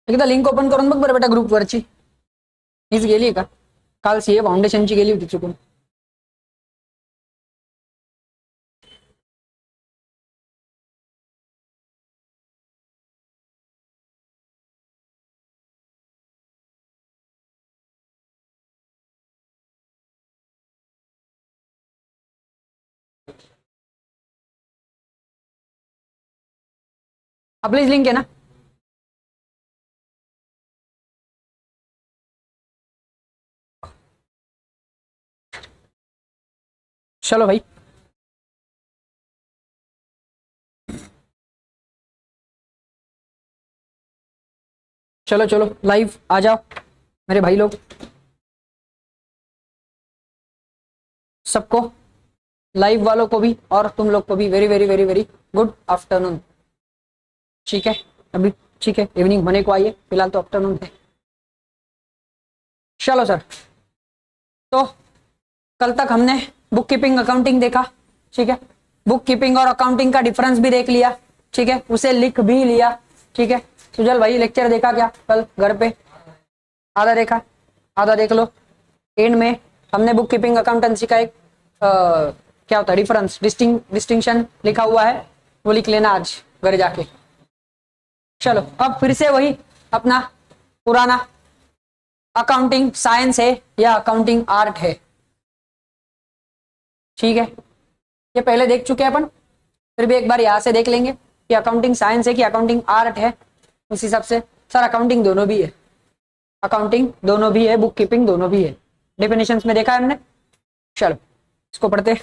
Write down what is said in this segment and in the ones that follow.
एकदा link open करून बघ बरं बेटा ग्रुपवरची. हीच गेली का? काल सीए फाउंडेशनची गेली होती चुकून. आपलीच लिंक आहे ना? चलो भाई, चलो चलो लाइव आ जाओ मेरे भाई लोग. सबको, लाइव वालों को भी और तुम लोग को भी very very very very good afternoon. ठीक है, अभी ठीक है, इवनिंग होने को आई है, फिलहाल तो आफ्टरनून है. चलो सर, तो कल तक हमने बुक कीपिंग अकाउंटिंग देखा. ठीक है, बुक कीपिंग और अकाउंटिंग का डिफरेंस भी देख लिया. ठीक है, उसे लिख भी लिया. ठीक है, सुजल भाई लेक्चर देखा क्या कल घर पे? आधा देखा, आधा देख लो. एंड में हमने बुक कीपिंग अकाउंटेंसी का एक क्या होता है डिफरेंस, डिस्टिंक्शन लिखा हुआ है, वो लिख लेना आज घर जाके. चलो अब फिर से वही अपना पुराना अकाउंटिंग साइंस है या अकाउंटिंग आर्ट है. ठीक है, ये पहले देख चुके हैं अपन, फिर भी एक बार यहां से देख लेंगे कि अकाउंटिंग साइंस है कि अकाउंटिंग आर्ट है. उस हिसाब से सर अकाउंटिंग दोनों भी है, अकाउंटिंग दोनों भी है, बुक कीपिंग दोनों भी है. डेफिनेशंस में देखा है हमने. चलो इसको पढ़ते.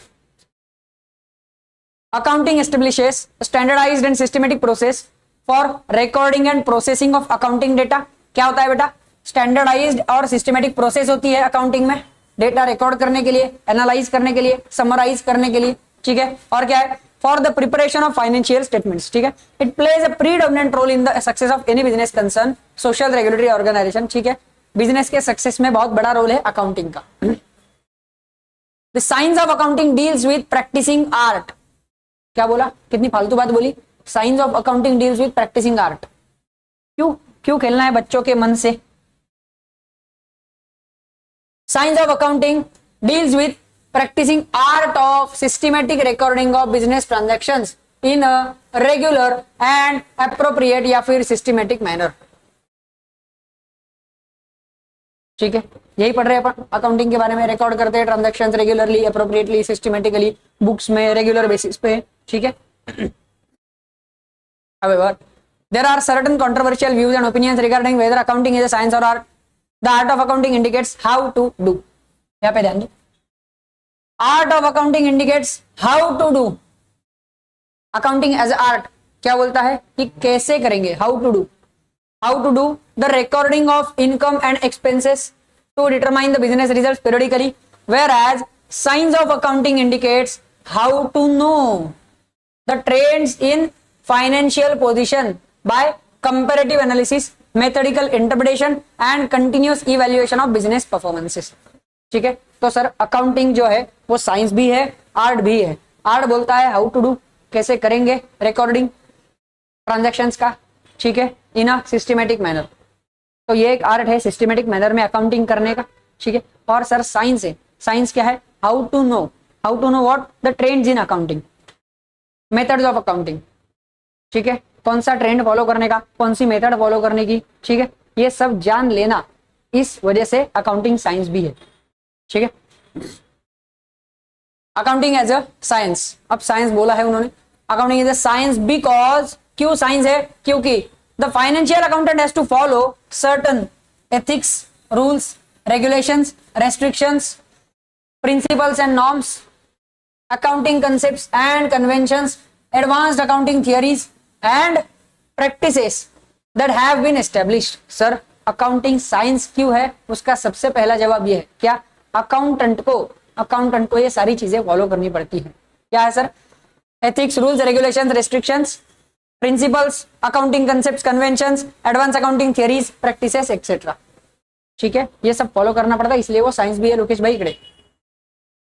Accounting establishes standardised and systematic process for recording and processing of accounting data. क्या होता है बेटा? स्टैंडर्डाइज्ड और सिस्टमेटिक प्रोसेस होती है अकाउंटिंग में, डेटा रिकॉर्ड करने के लिए, एनालाइज करने के लिए, समराइज करने के लिए. ठीक है, और क्या है? For the preparation of financial statements. ठीक है, it plays a predominant role in the success of any business concern, social regulatory organisation. ठीक है, बिजनेस के सक्सेस में बहुत बड़ा रोल है अकाउंटिंग का. The science of accounting deals with practising art. क्या बोला? कितनी फालतू बात बोली. Science of accounting deals with practising art. क्यों क्यों खेलना है बच्चों के मन से? Science of accounting deals with practicing art of systematic recording of business transactions in a regular and appropriate या फिर systematic manner. ठीक है, यही पढ़ रहे हैं अपन अकाउंटिंग के बारे में. रिकॉर्ड करते हैं transactions regularly, appropriately, systematically, books में रेगुलर बेसिस पे. ठीक है, however there are certain controversial views and opinions regarding whether accounting is a science or art. The art of accounting indicates how to do. यहाँ पे ध्यान दो, art of accounting indicates how to do. Accounting as art क्या बोलता है कि कैसे करेंगे, how to do the recording of income and expenses to determine the business results periodically, whereas science of accounting indicates how to know the trends in financial position by comparative analysis, methodical interpretation and continuous evaluation of business performances. ठीक है, तो sir accounting जो है वो science भी है, art भी है. आर्ट बोलता है हाउ टू डू, कैसे करेंगे रिकॉर्डिंग ट्रांजैक्शंस का. ठीक है, इन अ सिस्टमेटिक मैनर. तो ये एक आर्ट है सिस्टमेटिक मैनर में अकाउंटिंग करने का. ठीक है, और सर साइंस है. साइंस क्या है? How to know what the trends in accounting, methods of accounting. ठीक है, कौन सा ट्रेंड फॉलो करने का, कौन सी मेथड फॉलो करने की. ठीक है, ये सब जान लेना, इस वजह से अकाउंटिंग साइंस भी है. ठीक है, अकाउंटिंग एज अ साइंस. अब साइंस बोला है उन्होंने, accounting as a science because, क्यों साइंस है? क्योंकि the financial accountant has to follow certain ethics, rules, regulations, restrictions, principles and norms, accounting concepts and conventions, advanced accounting theories and practices that have been established. Sir accounting science क्यों है? उसका सबसे पहला जवाब ये है, क्या? अकाउंटेंट को ये सारी चीजें फॉलो करनी पड़ती है. क्या है sir? Ethics, rules, regulations, restrictions, principles, accounting concepts, conventions, advance accounting theories, practices etcetera. ठीक है, ये सब फॉलो करना पड़ता है, इसलिए वो साइंस भी है. लोकेश भाई इकड़े,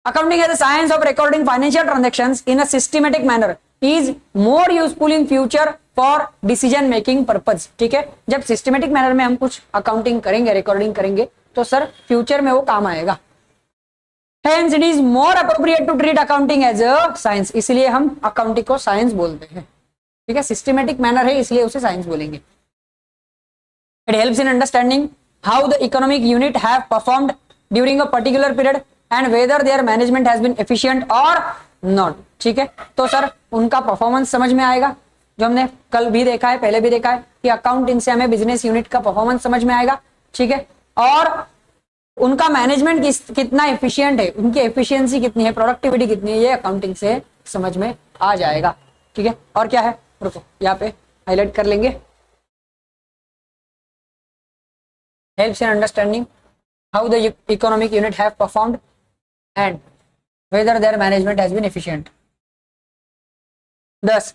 accounting as a science of recording financial transactions in a systematic manner is more useful in future for decision making purpose. ठीक है, जब सिस्टमेटिक मैनर में हम कुछ अकाउंटिंग करेंगे, रिकॉर्डिंग करेंगे, तो सर फ्यूचर में वो काम आएगा। Hence it is more appropriate to treat accounting as a science, इसलिए हम अकाउंटिंग को साइंस बोलते हैं। ठीक है, सिस्टमेटिक मैनर है इसलिए उसे साइंस बोलेंगे। It helps in understanding how the economic unit have performed during a particular period and whether their management has been efficient or not। ठीक है, तो सर उनका परफॉर्मेंस समझ में आएगा, जो हमने कल भी देखा है, पहले भी देखा है कि अकाउंटिंग से हमें बिजनेस यूनिट का परफॉर्मेंस समझ में आएगा। ठीक है, और उनका मैनेजमेंट कितना एफिशिएंट है, उनकी एफिशिएंसी कितनी है, प्रोडक्टिविटी कितनी है, ये अकाउंटिंग से समझ में आ जाएगा। ठीक है, और क्या है, रुको यहाँ पे हाईलाइट कर लेंगे। Helps in understanding how the economic unit have performed and whether their management has been efficient. Thus,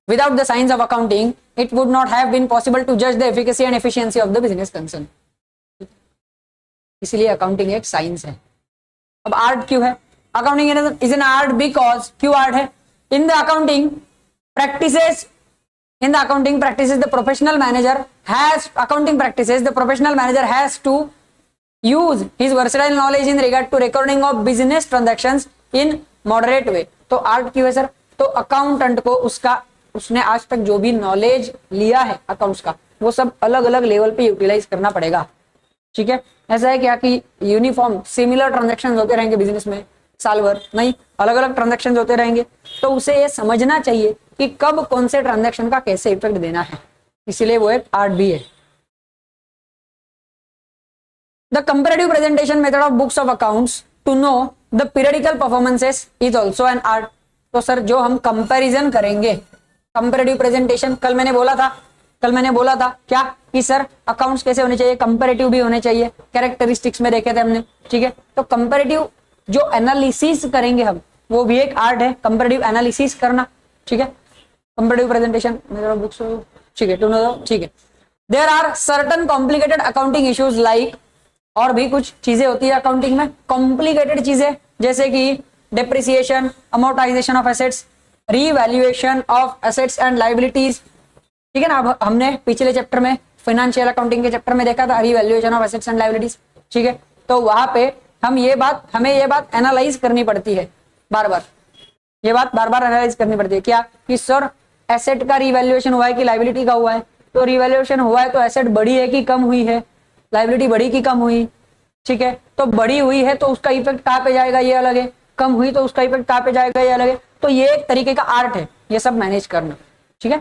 without the science of accounting, it would not have been possible to judge the efficacy and efficiency of the business concern। इसलिए accounting एक science है। अब art क्यों है? Accounting is an art because, क्यों art है? In the accounting practices, in the accounting practices the professional manager has to use his versatile knowledge in regard to recording of business transactions in moderate way। तो art क्यों है sir? तो accountant को उसने आज तक जो भी नॉलेज लिया है अकाउंट्स का, वो सब अलग अलग लेवल पे यूटिलाइज करना पड़ेगा। ठीक है, ऐसा है क्या कि यूनिफॉर्म सिमिलर ट्रांजैक्शंस होते रहेंगे बिजनेस में साल भर? नहीं, अलग अलग ट्रांजैक्शंस होते रहेंगे। तो उसे ये समझना चाहिए कि कब कौन से ट्रांजैक्शन का कैसे इफेक्ट देना है, इसीलिए वो एक आर्ट भी है। The comparative presentation method of books of accounts to know the periodical performances is also an art. तो सर जो हम कंपैरिजन करेंगे, कंपैरेटिव प्रेजेंटेशन, कल मैंने बोला था क्या कि सर अकाउंट्स कैसे होने चाहिए, कंपैरेटिव भी होने चाहिए, कैरेक्टरिस्टिक्स में देखे थे हमने। ठीक है, तो कंपैरेटिव जो एनालिसिस करेंगे हम, वो भी एक आर्ट है, कंपैरेटिव एनालिसिस करना। ठीक है, कंपैरेटिव प्रेजेंटेशन बुक्स, ठीक है, टू नो, ठीक है। There are certain complicated accounting issues like, और भी कुछ चीजें होती है अकाउंटिंग में कॉम्प्लिकेटेड चीजें, जैसे कि depreciation, amortisation of assets, revaluation of assets and liabilities. ठीक है ना, अब हमने पिछले चैप्टर में फाइनेंशियल अकाउंटिंग के चैप्टर में देखा था revaluation of assets and liabilities. ठीक है, तो वहां पे हमें ये बात एनालाइज करनी पड़ती है बार बार एनालाइज करनी पड़ती है। क्या कि सर एसेट का रिवैल्यूएशन हुआ है कि लायबिलिटी का हुआ है? तो रिवैल्यूएशन हुआ है तो एसेट बढ़ी है कि कम हुई है, लायबिलिटी बढ़ी कि कम हुई? ठीक है, तो बढ़ी हुई है तो उसका इफेक्ट कहाँ पे जाएगा, ये अलग है, कम हुई तो उसका इफेक्ट कहाँ पे जाएगा, ये अलग है। तो ये एक तरीके का आर्ट है ये सब मैनेज करना। ठीक है,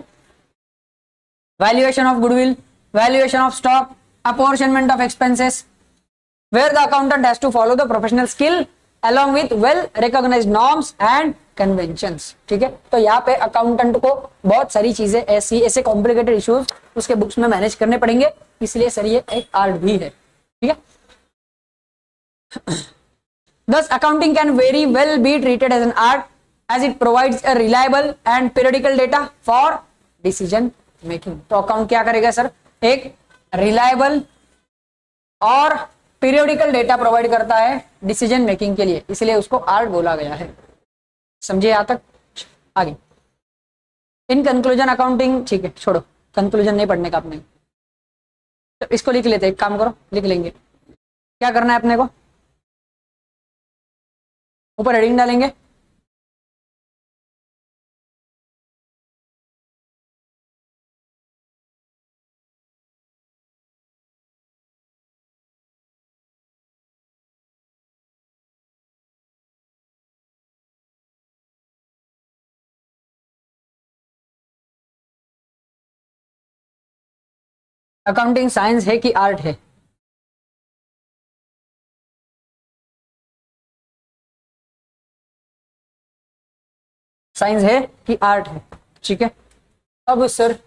valuation of goodwill, valuation of stock, apportionment of expenses, where the accountant has to follow the professional skill along with well recognized norms and conventions। ठीक है, तो यहाँ पे अकाउंटेंट को बहुत सारी चीजें ऐसे कॉम्प्लिकेटेड इश्यूज उसके बुक्स में मैनेज करने पड़ेंगे, इसलिए सर ये एक आर्ट भी है। ठीक है, thus accounting can very well be treated as an art as it provides a reliable and periodical data for decision making। तो अकाउंट क्या करेगा सर? एक रिलायबल और पीरियोडिकल डेटा प्रोवाइड करता है डिसीजन मेकिंग के लिए, इसलिए उसको आर्ट बोला गया है। समझिए यहां तक? आगे इन कंक्लूजन अकाउंटिंग, ठीक है छोड़ो, कंक्लूजन नहीं पढ़ने का अपने, तो इसको लिख लेते, एक काम करो लिख लेंगे। क्या करना है अपने को? ऊपर हेडिंग डालेंगे, अकाउंटिंग साइंस है कि आर्ट है? साइंस है कि आर्ट है? ठीक है, अब सर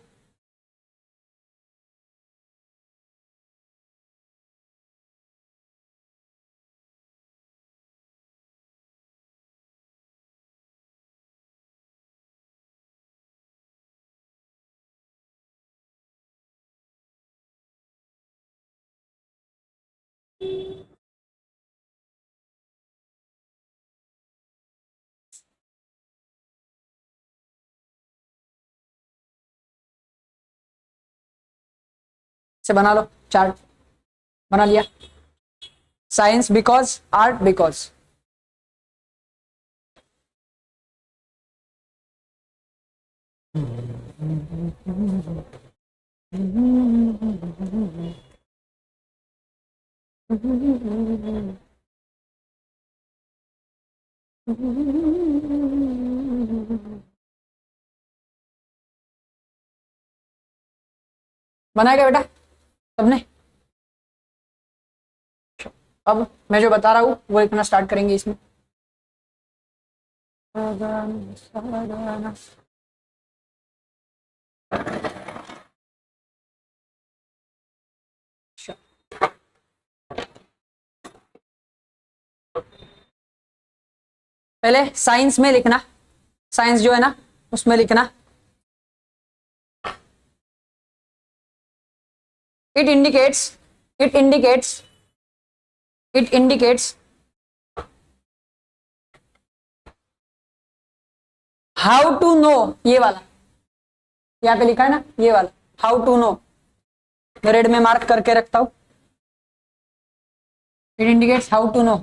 से बना लो चार्ट, बना लिया। Science because, art because. बनाया क्या बेटा सबने? अब मैं जो बता रहा हूं वो लिखना स्टार्ट करेंगे इसमें। पहले साइंस में लिखना, साइंस जो है ना उसमें लिखना it indicates how to know, ये वाला यहाँ पे लिखा है ना, ये वाला how to know, मैं रेड में मार्क करके रखता हूं। it indicates how to know,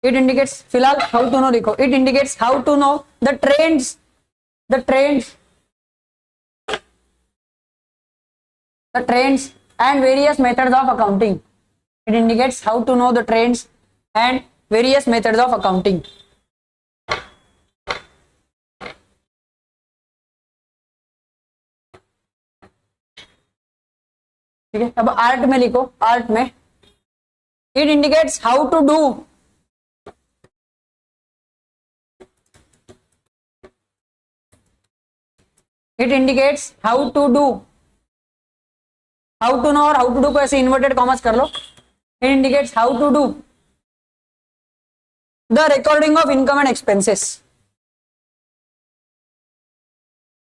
it indicates, फिलहाल how to know लिखो। it indicates how to know the trends and various methods of accounting. It indicates how to know the trends and various methods of accounting. ठीक है, अब art में लिखो, art में it indicates how to do, it indicates how to do, how to know और how to do को ऐसे inverted commas कर लो। it indicates how to do the recording of income and expenses,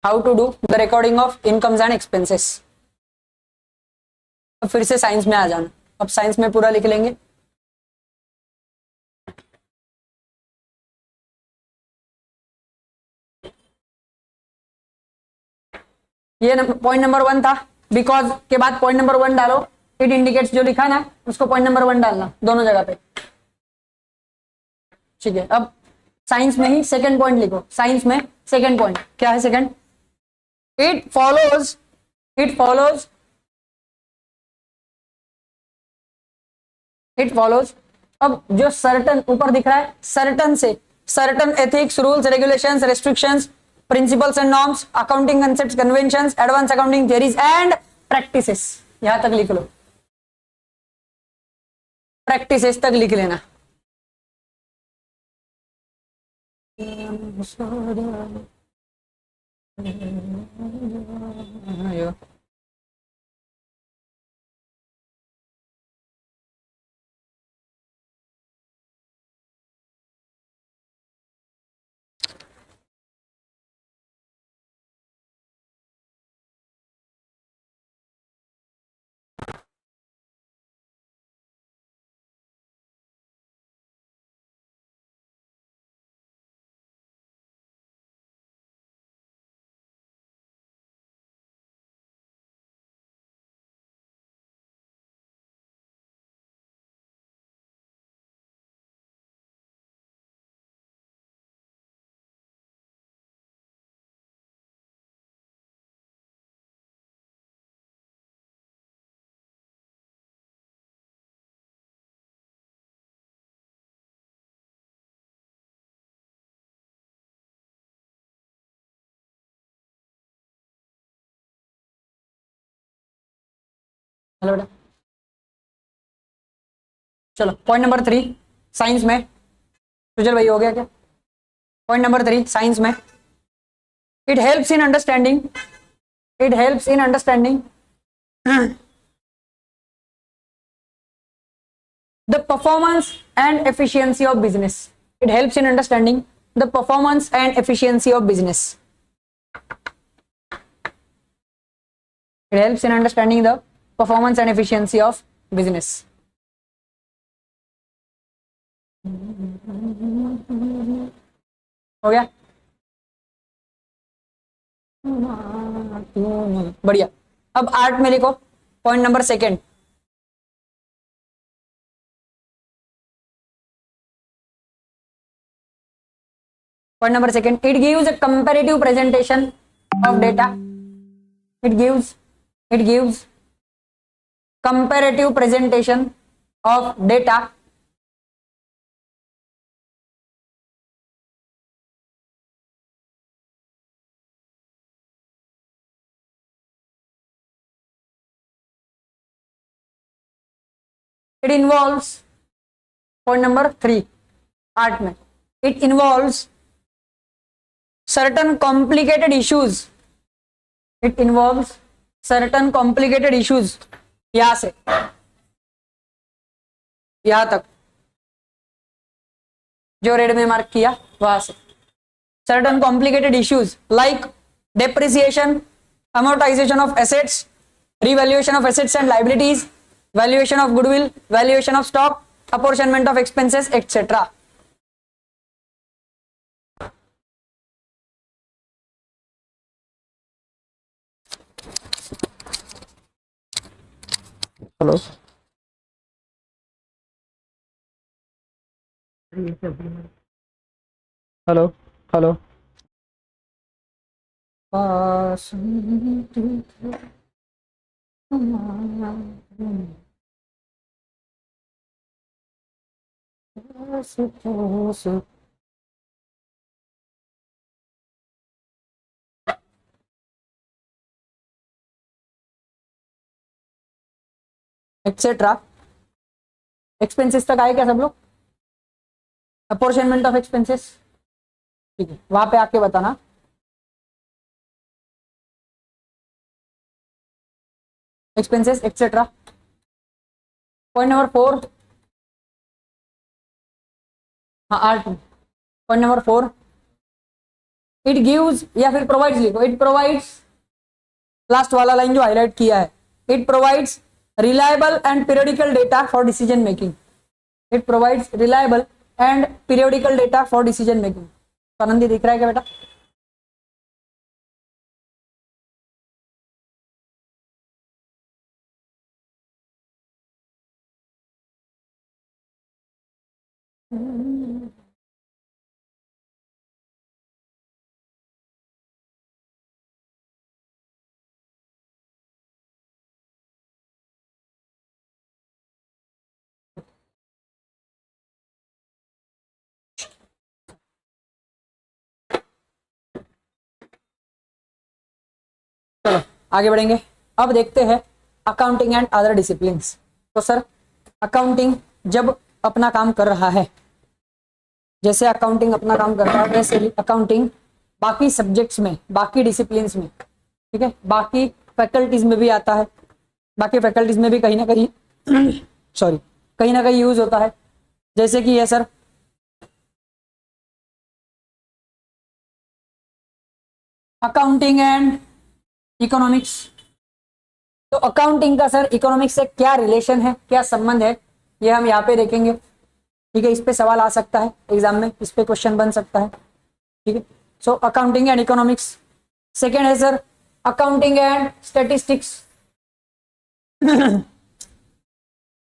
how to do the recording of incomes and expenses। अब फिर से science में आ जाना, अब साइंस में पूरा लिख लेंगे। ये पॉइंट नंबर 1 था, बिकॉज के बाद पॉइंट नंबर 1 डालो, इट इंडिकेट्स जो लिखा ना उसको पॉइंट नंबर 1 डालना दोनों जगह पे। ठीक है, अब साइंस में ही सेकंड पॉइंट लिखो, साइंस में सेकंड पॉइंट क्या है? Second, it follows. अब जो सर्टन ऊपर दिख रहा है, सर्टन से certain ethics, rules, regulations, restrictions, principles and norms, accounting concepts, conventions, advance accounting theories and practices, यहां तक लिख लो, प्रैक्टिसेस तक लिख लेना। हेलो बेटा, चलो पॉइंट नंबर 3 साइंस में, सुजल भाई हो गया क्या? पॉइंट नंबर 3 साइंस में, it helps in understanding the performance and efficiency of business. It helps in understanding the performance and efficiency of business. It helps in understanding the performance and efficiency of business. हो गया, बढ़िया। अब art में लिखो point number second, point number second, it gives a comparative presentation of data. It gives comparative presentation of data. It involves point number 3 art में, it involves certain complicated issues. It involves certain complicated issues. यहां से यहां तक जो red में mark किया वहां से, certain complicated issues like depreciation, amortization of assets, revaluation of assets and liabilities, valuation of goodwill, valuation of stock, apportionment of expenses, etc. Hello hello hello etcetera expenses तक आए क्या सब लोग? अपॉर्शनमेंट ऑफ एक्सपेंसेस, ठीक है, वहां पे आके बताना। एक्सपेंसेस एक्सेट्रा, पॉइंट नंबर 4, हाँ art, point number 4, it gives या फिर प्रोवाइड्स लिखो, इट प्रोवाइड्स, लास्ट वाला लाइन जो हाईलाइट किया है, it provides reliable and periodical data for decision making. It provides reliable and periodical data for decision making. Anandi दिख रहा है क्या बेटा? चलो आगे बढ़ेंगे। अब देखते हैं अकाउंटिंग एंड अदर डिसिप्लिन्स। तो सर अकाउंटिंग जब अपना काम कर रहा है, जैसे अकाउंटिंग अपना काम कर रहा है वैसे ही अकाउंटिंग बाकी सब्जेक्ट्स में, बाकी डिसिप्लिन्स में, ठीक है, बाकी फैकल्टीज में भी आता है, बाकी फैकल्टीज में भी कहीं ना कहीं सॉरी कहीं ना कहीं यूज होता है। जैसे कि ये सर अकाउंटिंग एंड इकोनॉमिक्स। तो अकाउंटिंग का सर इकोनॉमिक्स से क्या रिलेशन है, क्या संबंध है, ये हम यहाँ पे देखेंगे, ठीक है। इस पे सवाल आ सकता है एग्जाम में, इस पे क्वेश्चन बन सकता है, ठीक है। So accounting and economics. Second है sir accounting and statistics.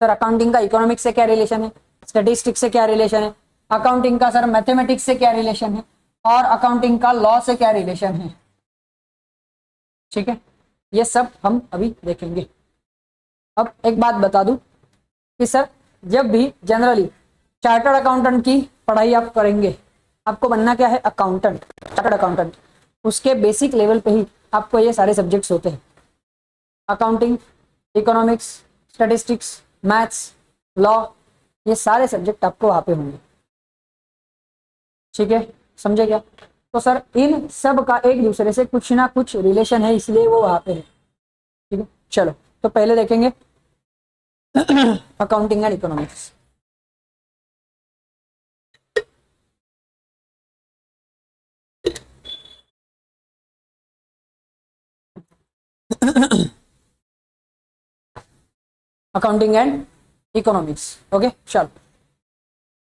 Sir accounting का इकोनॉमिक्स से क्या रिलेशन है, स्टैटिस्टिक्स से क्या रिलेशन है, अकाउंटिंग का सर मैथमेटिक्स से क्या रिलेशन है, और अकाउंटिंग का लॉ से क्या रिलेशन है, ठीक है। ये सब हम अभी देखेंगे। अब एक बात बता दूं कि सर जब भी जनरली चार्टर्ड अकाउंटेंट की पढ़ाई आप करेंगे, आपको बनना क्या है, अकाउंटेंट, चार्टर्ड अकाउंटेंट। उसके बेसिक लेवल पे ही आपको ये सारे सब्जेक्ट्स होते हैं, accounting, economics, statistics, maths, law, ये सारे सब्जेक्ट आपको वहां पे होंगे, ठीक है, समझे क्या। तो सर इन सब का एक दूसरे से कुछ ना कुछ रिलेशन है, इसलिए वो वहां पे है, ठीक है। चलो तो पहले देखेंगे accounting and economics. Accounting and economics, okay चलो।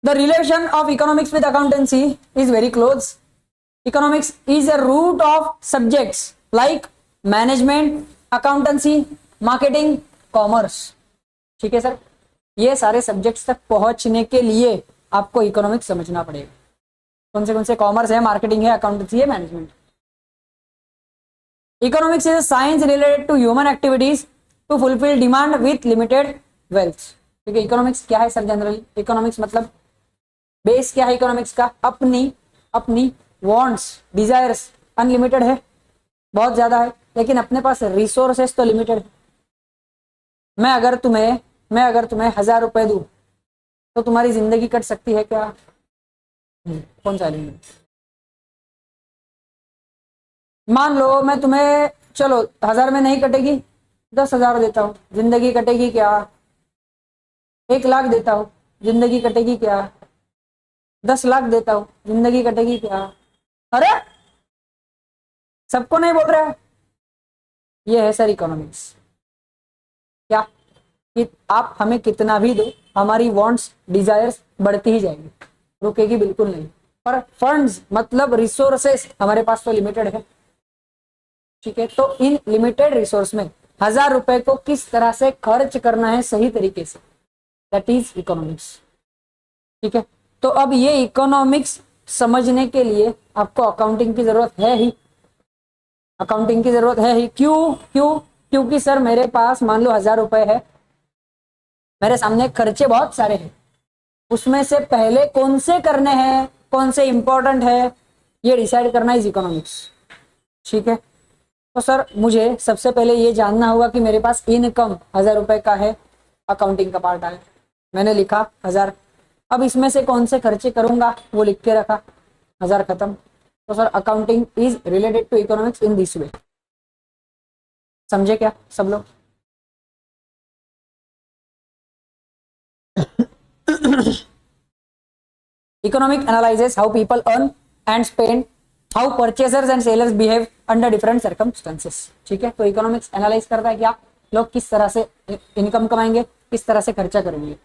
The relation of economics with accountancy is very close. Economics is a root of subjects like management, accountancy, marketing, commerce. ठीक है सर, ये सारे सब्जेक्ट्स तक पहुंचने के लिए आपको इकोनॉमिक्स समझना पड़ेगा। कौन से कॉमर्स है, मार्केटिंग है, अकाउंटेंसी है, management. Economics is science related to human activities to fulfil demand with limited wealth. ठीक है, इकोनॉमिक्स क्या है सर? जनरली इकोनॉमिक्स मतलब बेस क्या है इकोनॉमिक्स का? अपनी अपनी वांट्स, डिजायर्स अनलिमिटेड है, बहुत ज्यादा है, लेकिन अपने पास रिसोर्सेस तो लिमिटेड है। मैं अगर तुम्हें 1000 रुपए दूं तो तुम्हारी जिंदगी कट सकती है क्या? कौन सा लिमिट? मान लो मैं तुम्हें, चलो 1000 में नहीं कटेगी, 10,000 देता हूँ, जिंदगी कटेगी क्या? 1,00,000 देता हूँ, जिंदगी कटेगी क्या? 10,00,000 देता हूँ, जिंदगी कटेगी क्या? अरे सबको नहीं बोल रहा है। ये है सर इकोनॉमिक्स। क्या कि आप हमें कितना भी दो, हमारी वांट्स, डिजायर्स बढ़ती ही जाएगी, रुकेगी बिल्कुल नहीं। पर फंड्स मतलब रिसोर्सेस हमारे पास तो लिमिटेड है। ठीक है, तो इन लिमिटेड रिसोर्स में 1000 रुपए को किस तरह से खर्च करना है सही तरीके से, दैट इज इकोनॉमिक्स। ठीक है, तो अब ये इकोनॉमिक्स समझने के लिए आपको अकाउंटिंग की जरूरत है ही, अकाउंटिंग की जरूरत है ही। क्योंकि सर मेरे पास मान लो 1000 रुपए है, मेरे सामने खर्चे बहुत सारे हैं, उसमें से पहले कौन से करने हैं, कौन से इंपॉर्टेंट है, ये डिसाइड करना इज इकोनॉमिक्स। ठीक है, तो सर मुझे सबसे पहले ये जानना होगा कि मेरे पास इनकम 1000 रुपए का है, अकाउंटिंग का पार्ट आया, मैंने लिखा 1000, अब इसमें से कौन से खर्चे करूंगा वो लिख के रखा, 1000 खत्म। तो sir accounting is related to economics in this way. समझे क्या सब लोग? Economic analyzes how people earn and spend, how purchasers and sellers behave under different circumstances। ठीक है, तो इकोनॉमिक्स एनालाइज करता है क्या, लोग किस तरह से इनकम कमाएंगे, किस तरह से खर्चा करेंगे।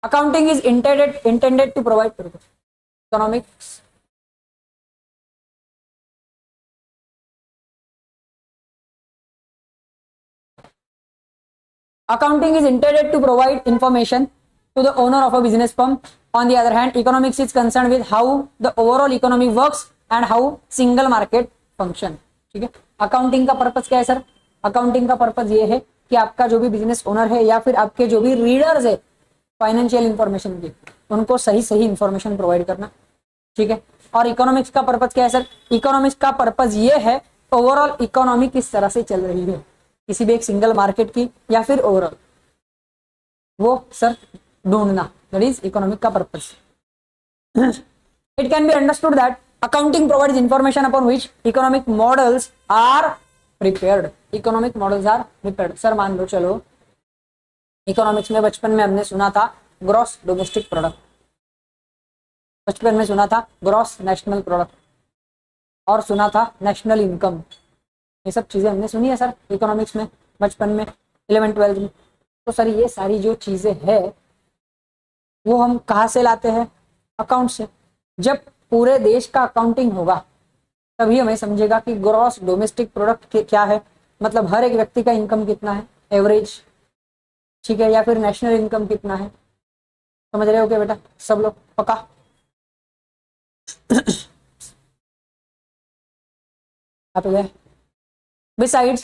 Accounting is intended to provide economics Accounting is intended to provide information to the owner of a business firm. On the other hand, economics is concerned with how the overall economy works and how single market function। ठीक है, accounting का purpose क्या है sir? Accounting का purpose ये है कि आपका जो भी बिजनेस ओनर है या फिर आपके जो भी रीडर्स है फाइनेंशियल इंफॉर्मेशन की, उनको सही सही इंफॉर्मेशन प्रोवाइड करना। ठीक है, और इकोनॉमिक्स का पर्पस क्या है सर? इकोनॉमिक्स का पर्पस ये है ओवरऑल इकोनॉमी किस तरह से चल रही है, किसी भी एक सिंगल मार्केट की या फिर ओवरऑल, वो सर ढूंढना, दैट इज इकोनॉमिक का purpose. It can be understood that accounting provides information upon which economic models are prepared. Economic models are prepared. Sir मान लो, चलो इकोनॉमिक्स में बचपन में हमने सुना था ग्रॉस डोमेस्टिक प्रोडक्ट, बचपन में सुना था ग्रॉस नेशनल प्रोडक्ट, और सुना था नेशनल इनकम। ये सब चीजें हमने सुनी है सर इकोनॉमिक्स में बचपन में, 11th-12th में। तो सर ये सारी जो चीजें हैं वो हम कहाँ से लाते हैं? अकाउंट से। जब पूरे देश का अकाउंटिंग होगा तभी हमें समझेगा कि ग्रॉस डोमेस्टिक प्रोडक्ट क्या है, मतलब हर एक व्यक्ति का इनकम कितना है एवरेज, ठीक है, या फिर नेशनल इनकम कितना है। समझ रहे हो क्या बेटा सब लोग? पक्का? आप गए? Besides,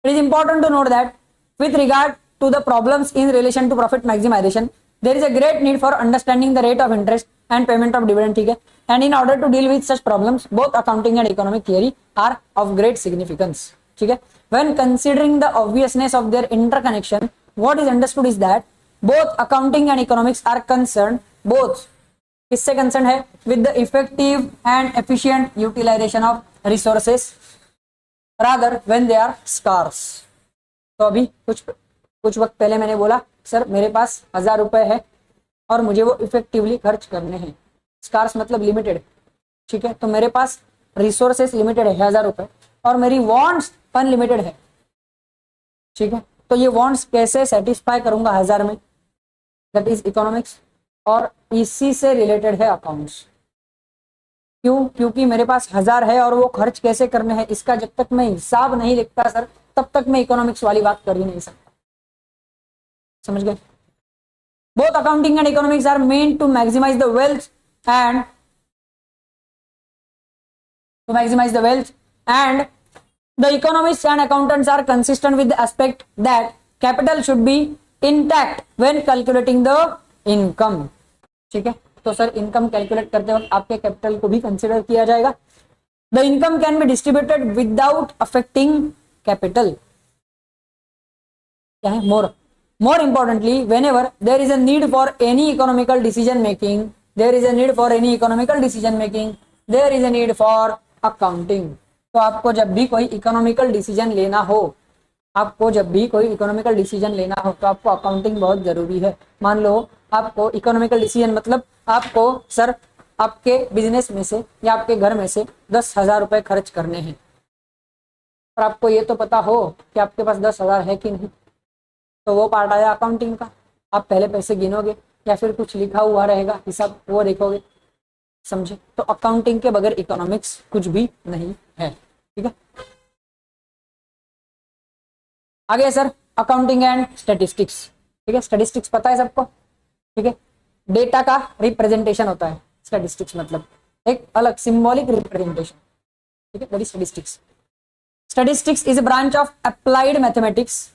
it is important to note that with regard to the problems in relation to profit maximization, there is a great need for understanding the rate of interest and payment of dividend। ठीक है, and in order to deal with such problems, both accounting and economic theory are of great significance। ठीक है, when considering the obviousness of their interconnection, what is understood is that both accounting and economics are concerned, both किससे concerned है? with the effective and efficient utilization of resources rather when they are scarce। तो अभी कुछ वक्त पहले मैंने बोला sir मेरे पास 1000 रुपए है और मुझे वो इफेक्टिवली खर्च करने हैं। स्कार्स मतलब लिमिटेड। ठीक है, तो मेरे पास रिसोर्सेस लिमिटेड है 1000 रुपए और मेरी वांट्स अनलिमिटेड है। ठीक है, तो ये वांट्स कैसे सेटिस्फाई करूंगा 1000 में, दैट इज इकोनॉमिक्स, और इसी से रिलेटेड है अकाउंट्स। क्यों? क्योंकि मेरे पास 1000 है और वो खर्च कैसे करने हैं इसका जब तक मैं हिसाब नहीं लिखता सर, तब तक मैं इकोनॉमिक्स वाली बात कर ही नहीं सकता। समझ गए? Both accounting and economics are meant to maximise the wealth and the economists and accountants are consistent with the aspect that capital should be intact when calculating the income। ठीक है, तो सर इनकम कैलकुलेट करते वक्त आपके capital को भी consider किया जाएगा। The income can be distributed without affecting capital. क्या है? More importantly, whenever there is a need for any economical decision making, there is a need for accounting। तो आपको जब भी कोई इकोनॉमिकल डिसीजन लेना हो, तो आपको अकाउंटिंग बहुत जरूरी है। मान लो आपको इकोनॉमिकल डिसीजन मतलब आपको सर आपके बिजनेस में से या आपके घर में से 10,000 रुपए खर्च करने हैं और आपको ये तो पता हो कि आपके पास 10,000 है कि नहीं, तो वो पार्ट आया अकाउंटिंग का। आप पहले पैसे गिनोगे या फिर कुछ लिखा हुआ रहेगा हिसाब, वो देखोगे। समझे? तो अकाउंटिंग के बगैर इकोनॉमिक्स कुछ भी नहीं है। ठीक है, आगे सर अकाउंटिंग एंड स्टैटिस्टिक्स। ठीक है, स्टैटिस्टिक्स पता है सबको। ठीक है, डेटा का रिप्रेजेंटेशन होता है स्टैटिस्टिक्स, मतलब एक अलग सिंबॉलिक रिप्रेजेंटेशन। ठीक है, that is statistics. Statistics is a branch of applied mathematics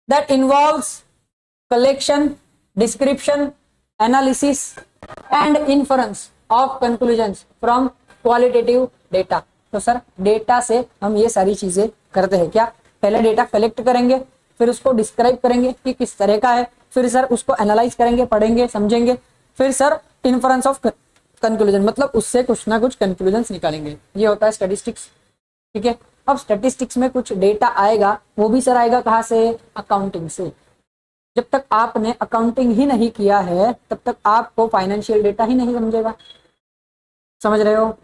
that involves collection, description, analysis and inference of conclusions from qualitative data. तो सर डेटा से हम ये सारी चीजें करते हैं। क्या? पहले डेटा कलेक्ट करेंगे, फिर उसको डिस्क्राइब करेंगे कि किस तरह का है, फिर सर उसको एनालाइज करेंगे, पढ़ेंगे, समझेंगे, फिर सर इन्फरेंस ऑफ कंक्लूजन मतलब उससे कुछ ना कुछ कंक्लूजन्स निकालेंगे। ये होता है स्टैटिस्टिक्स। ठीक है, अब स्टैटिस्टिक्स में कुछ डेटा आएगा, वो भी सर आएगा कहाँ से? अकाउंटिंग से। जब तक आपने अकाउंटिंग ही नहीं किया है तब तक आपको फाइनेंशियल डेटा ही नहीं समझेगा। समझ रहे हो?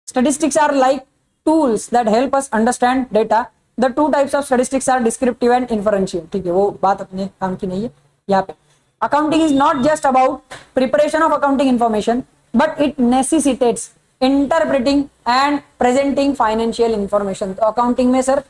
Statistics are like tools that help us understand data. The two types of statistics are descriptive and inferential। ठीक है, वो बात अपने काम की नहीं है यहाँ पे। Accounting is not just about preparation of accounting information, but it necessitates interpreting and presenting financial information। तो अकाउंटिंग में सर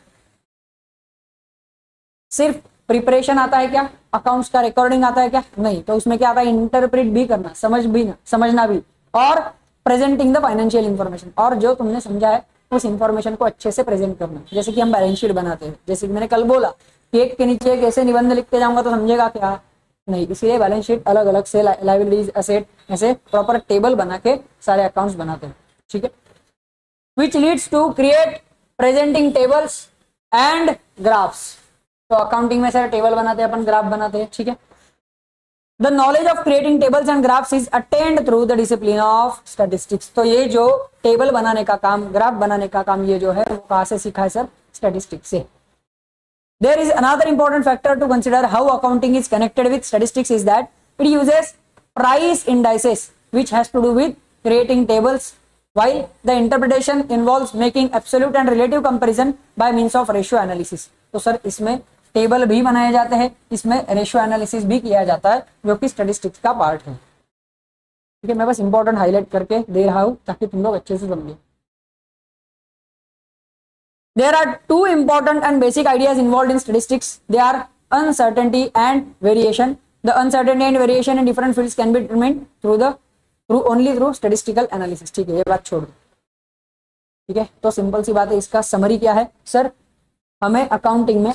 सिर्फ प्रिपरेशन आता है क्या? अकाउंट्स का रिकॉर्डिंग आता है क्या? नहीं। तो उसमें क्या आता है? इंटरप्रेट भी करना, समझना भी, और प्रेजेंटिंग द फाइनेंशियल इंफॉर्मेशन, और जो तुमने समझा है उस इंफॉर्मेशन को अच्छे से प्रेजेंट करना। जैसे कि हम बैलेंस शीट बनाते हैं, जैसे कि मैंने कल बोला कि एक के नीचे एक ऐसे निबंध लिखते जाऊंगा तो समझेगा क्या? नहीं। इसलिए बैलेंस शीट अलग अलग से लायबिलिटीज, एसेट, ऐसे प्रॉपर टेबल बना के सारे अकाउंट्स बनाते हैं। ठीक है, which leads to create presenting tables and graphs. तो अकाउंटिंग में सर टेबल बनाते हैं अपन, ग्राफ बनाते हैं। ठीक है, The knowledge of creating tables and graphs is attained through the discipline of statistics। तो ये जो टेबल बनाने का काम, ग्राफ बनाने का काम, ये जो है वो कहाँ से सीखा है सर? स्टैटिस्टिक्स से। There is another important factor to consider how accounting is connected with statistics is that it uses price indices which has to do with creating tables, while the interpretation involves making absolute and relative comparison by means of ratio analysis। तो sir इसमें table भी बनाए जाते हैं, इसमें ratio analysis भी किया जाता है, जो कि स्टैटिस्टिक्स का पार्ट है। ठीक है, मैं बस इंपॉर्टेंट हाईलाइट करके दे रहा हूं ताकि तुम लोग अच्छे से समझे। There are two important and basic ideas involved in statistics. They are uncertainty and variation. The uncertainty and variation in different fields can be determined only through statistical analysis। ठीक है, ये बात छोड़ दो। ठीक है, तो सिंपल सी बात है। इसका समरी क्या है सर? हमें अकाउंटिंग में,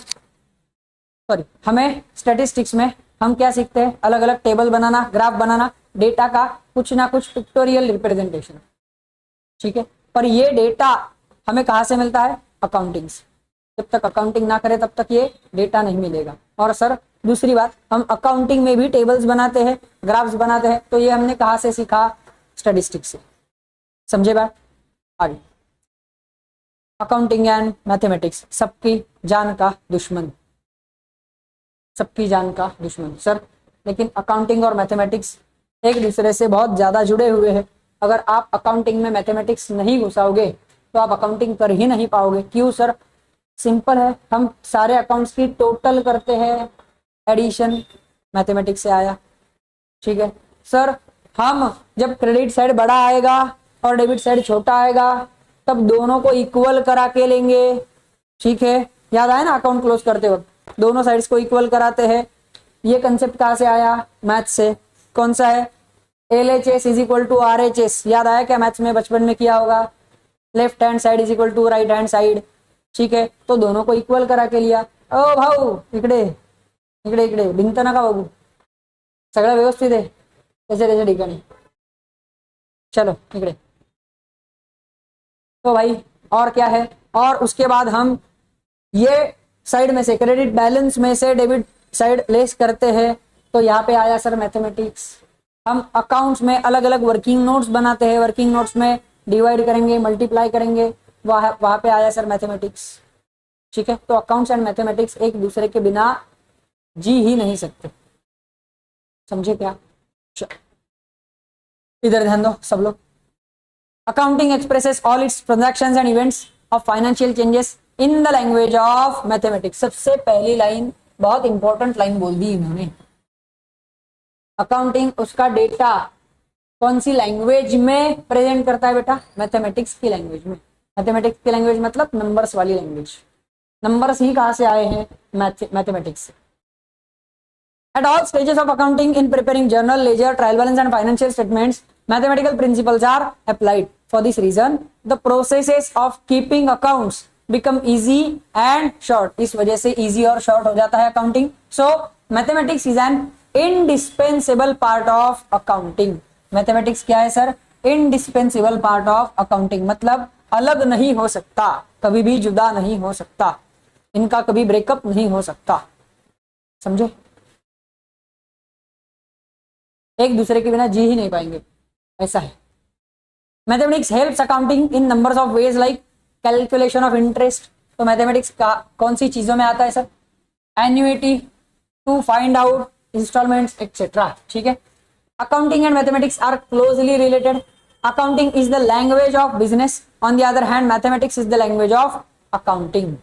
हमें स्टैटिस्टिक्स में हम क्या सीखते हैं? अलग अलग टेबल बनाना, ग्राफ बनाना, डेटा का कुछ ना कुछ पिक्टोरियल रिप्रेजेंटेशन। ठीक है, पर ये डेटा हमें कहाँ से मिलता है? अकाउंटिंग से। जब तक अकाउंटिंग ना करे तब तक ये डेटा नहीं मिलेगा। और सर दूसरी बात, हम अकाउंटिंग में भी टेबल्स बनाते हैं, ग्राफ्स बनाते हैं, तो ये हमने कहाँ से सीखा? स्टैटिस्टिक्स से। समझे बात? आगे, अकाउंटिंग एंड मैथमेटिक्स सबकी जान का दुश्मन, सबकी जान का दुश्मन सर। लेकिन अकाउंटिंग और मैथमेटिक्स एक दूसरे से बहुत ज्यादा जुड़े हुए हैं। अगर आप अकाउंटिंग में मैथमेटिक्स नहीं घुसाओगे तो आप अकाउंटिंग कर ही नहीं पाओगे। क्यों सर? सिंपल है, हम सारे अकाउंट्स की टोटल करते हैं, एडिशन मैथमेटिक्स से आया। ठीक है सर, हम जब क्रेडिट साइड बड़ा आएगा और डेबिट साइड छोटा आएगा तब दोनों को इक्वल करा के लेंगे, ठीक है। याद आया ना, अकाउंट क्लोज करते वक्त दोनों साइड्स को इक्वल कराते हैं। ये कंसेप्ट कहां से आया? मैथ से। कौन सा है? LHS is equal to RHS। याद आया क्या? मैथ्स में बचपन में किया होगा। Left hand side is equal to right hand side, ठीक है। तो दोनों को इक्वल करा के लिया। ओ भाऊ इकडे इकडे इकडे भिंत नका बघू, सगळं व्यवस्थित आहे त्याच्या त्याच्या ठिकाणी। चलो इकडे। तो भाई और क्या है, और उसके बाद हम ये साइड में से क्रेडिट बैलेंस में से डेबिट साइड लेस करते हैं। तो यहाँ पे आया सर मैथमेटिक्स। हम अकाउंट्स में अलग अलग वर्किंग नोट्स बनाते हैं, वर्किंग नोट्स में डिवाइड करेंगे, मल्टीप्लाई करेंगे, वहां पे आया सर मैथमेटिक्स, ठीक है। तो अकाउंट्स एंड मैथमेटिक्स एक दूसरे के बिना जी ही नहीं सकते, समझे क्या? इधर ध्यान दो सब लोग। Accounting expresses all it's transactions and events of financial changes in the language of mathematics. सबसे पहली लाइन बहुत इंपॉर्टेंट लाइन बोल दी इन्होंने। अकाउंटिंग उसका डेटा कौन सी लैंग्वेज में प्रेजेंट करता है बेटा? मैथमेटिक्स की लैंग्वेज में। मैथमेटिक्स की लैंग्वेज मतलब नंबर्स वाली लैंग्वेज। नंबर्स ही कहां से आए हैं? मैथमेटिक्स से। At all stages of accounting, in preparing journal, ledger, trial balance and financial statements, mathematical principles are applied. For this reason, the processes of keeping accounts become easy and short. इस वजह से easy और short हो जाता है accounting. So, mathematics is an indispensable part of accounting. Mathematics क्या है sir? Indispensable part of accounting. मतलब अलग नहीं हो सकता, कभी भी जुदा नहीं हो सकता, इनका कभी ब्रेकअप नहीं हो सकता, समझे? एक दूसरे के बिना जी ही नहीं पाएंगे, ऐसा है। Mathematics helps accounting in numbers of ways like calculation of interest. तो मैथमेटिक्स का कौन सी चीजों में आता है sir? Annuity, to find out instalments etcetera, ठीक है। Accounting and mathematics are closely related. Accounting is the language of business, on the other hand mathematics is the language of accounting.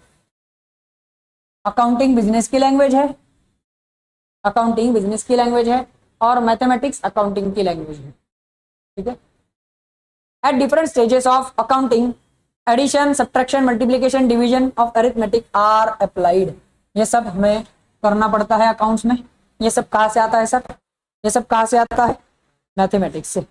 Accounting business की language है, accounting business की language है और mathematics accounting की language है, ठीक है। At different stages of accounting addition, subtraction, multiplication, division of arithmetic are applied. ये सब हमें करना पड़ता है अकाउंट्स में। ये सब कहां से आता है सर? ये सब कहां से आता है? मैथमेटिक्स से,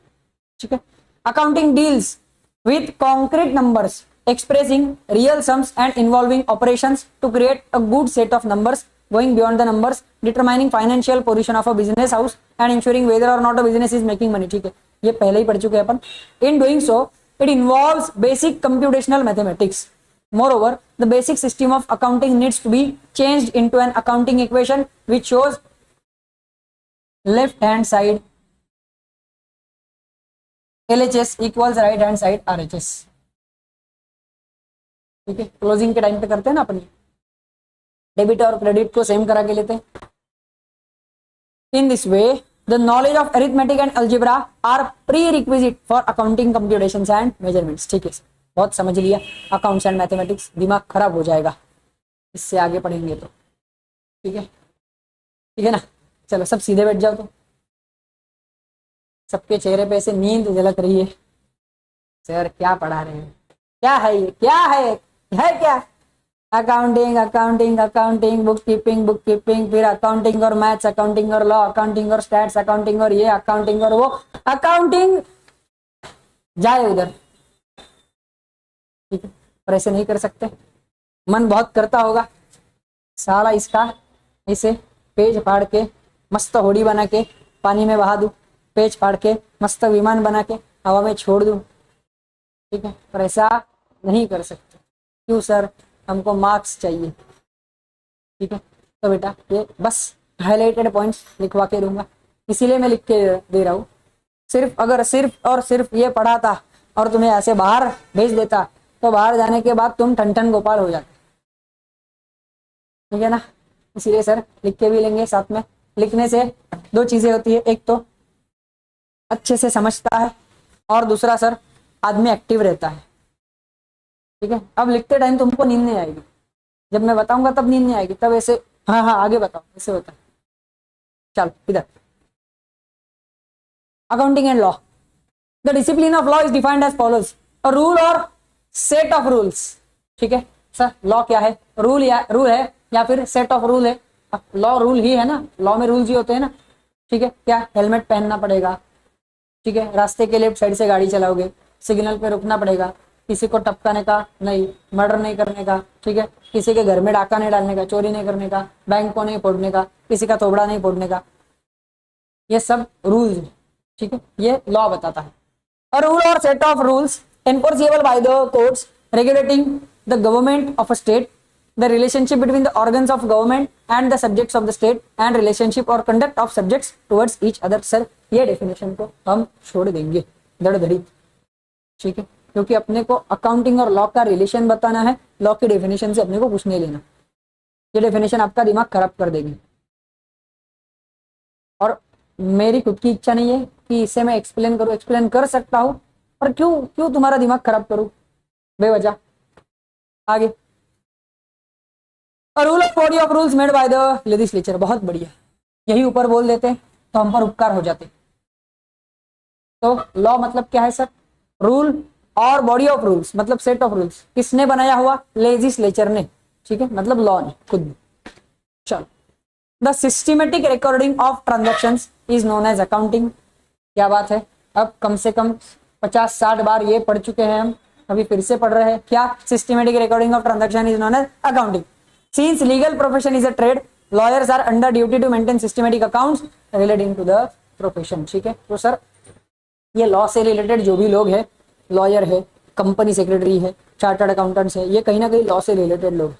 ठीक है। Accounting deals with concrete numbers expressing real sums and involving operations to create a good set of numbers going beyond the numbers, determining financial position of a business house and ensuring whether or not a business is making money, ठीक है। ये पहले ही पढ़ चुके हैं अपन। In doing so, it involves basic computational mathematics. Moreover, the basic system of accounting needs to be changed into an accounting equation which shows left hand side LHS equals right hand side RHS, ठीक है। Closing के time पे करते हैं ना अपन, debit और credit को सेम करा के लेते हैं। In this way the knowledge of arithmetic and algebra are prerequisite for accounting computations and measurements, ठीक है। बहुत समझ लिया अकाउंट्स एंड मैथमेटिक्स, दिमाग खराब हो जाएगा इससे आगे पढ़ेंगे तो, ठीक है, ठीक है ना। चलो सब सीधे बैठ जाओ। तो सबके चेहरे पे ऐसे नींद झलक रही है, सर क्या पढ़ा रहे हैं, क्या है ये, क्या है क्या? Accounting accounting accounting, book keeping, फिर अकाउंटिंग और मैथ्स, अकाउंटिंग और लॉ, अकाउंटिंग और स्टैट्स, अकाउंटिंग और ये, अकाउंटिंग और वो, अकाउंटिंग जाए उधर, ठीक है। पर ऐसे नहीं कर सकते, मन बहुत करता होगा साला इसका, इसे पेज फाड़ के मस्त होड़ी बना के पानी में बहा दूं, पेज फाड़ के मस्त विमान बना के हवा में छोड़ दूं, ठीक है। पर ऐसा नहीं कर सकते। क्यों सर? हमको मार्क्स चाहिए, ठीक है। तो बेटा ये बस हाईलाइटेड पॉइंट्स लिखवा के दूंगा, इसीलिए मैं लिख के दे रहा हूँ। सिर्फ अगर सिर्फ और सिर्फ ये पढ़ा था और तुम्हें ऐसे बाहर भेज देता तो बाहर जाने के बाद तुम ठन गोपाल हो जाते, ठीक है ना। इसीलिए सर लिख के भी लेंगे साथ में। लिखने से दो चीजें होती है, एक तो अच्छे से समझता है और दूसरा सर आदमी एक्टिव रहता है, ठीक है। अब लिखते टाइम तुमको नींद नहीं आएगी, जब मैं बताऊंगा तब नींद नहीं आएगी, तब ऐसे हाँ आगे बताओ ऐसे होता है। चल इधर accounting and law. The discipline of law is defined as follows, a rule or set of rules. ठीक है सर, लॉ क्या है? रूल है या फिर सेट ऑफ रूल है? लॉ रूल ही है ना, लॉ में रूल्स ही होते हैं ना. ठीक है, क्या हेलमेट पहनना पड़ेगा, ठीक है, रास्ते के लेफ्ट साइड से गाड़ी चलाओगे, सिग्नल पे रुकना पड़ेगा, किसी को टपकाने का नहीं, मर्डर नहीं करने का, ठीक है, किसी के घर में डाका नहीं डालने का, चोरी नहीं करने का, बैंक को नहीं फोड़ने का, किसी का थोबड़ा नहीं फोड़ने का, ये सब रूल्स. ठीक है, ये लॉ बताता है. A rule or set of rules enforceable by the courts regulating the government of a state, the relationship between the organs of government and the subjects of the state, and relationship or conduct of subjects towards each other. Sir ये definition को हम छोड़ देंगे धड़धड़ी. ठीक है, क्योंकि अपने को अकाउंटिंग और लॉ का रिलेशन बताना है, लॉ की डेफिनेशन से अपने को कुछ नहीं लेना. ये डेफिनेशन आपका दिमाग खराब कर देगी. और मेरी खुद की इच्छा नहीं है कि इसे मैं एक्सप्लेन करूं. एक्सप्लेन कर सकता हूं, पर क्यों क्यों तुम्हारा दिमाग खराब करूं बेवजह. आगे, rule of body of rules made by the legislature. बहुत बढ़िया, यही ऊपर बोल देते तो हम पर उपकार हो जाते. तो लॉ मतलब क्या है सर? रूल और बॉडी ऑफ रूल्स मतलब सेट ऑफ रूल्स. किसने बनाया हुआ? लेजिस्लेचर ने. ठीक है, मतलब लॉ ने खुद. चलो, the systematic recording of transactions is known as accounting. क्या बात है, अब कम से कम 50-60 बार ये पढ़ चुके हैं हम, अभी फिर से पढ़ रहे हैं. क्या? Systematic recording of transaction is known as accounting. Since legal profession is a trade, lawyers are under duty to maintain systematic accounts relating to the profession. ठीक है, तो सर ये लॉ से रिलेटेड जो भी लोग हैं, लॉयर है, कंपनी सेक्रेटरी है, चार्टर्ड अकाउंटेंट्स है, ये कहीं ना कहीं लॉ से रिलेटेड लोग.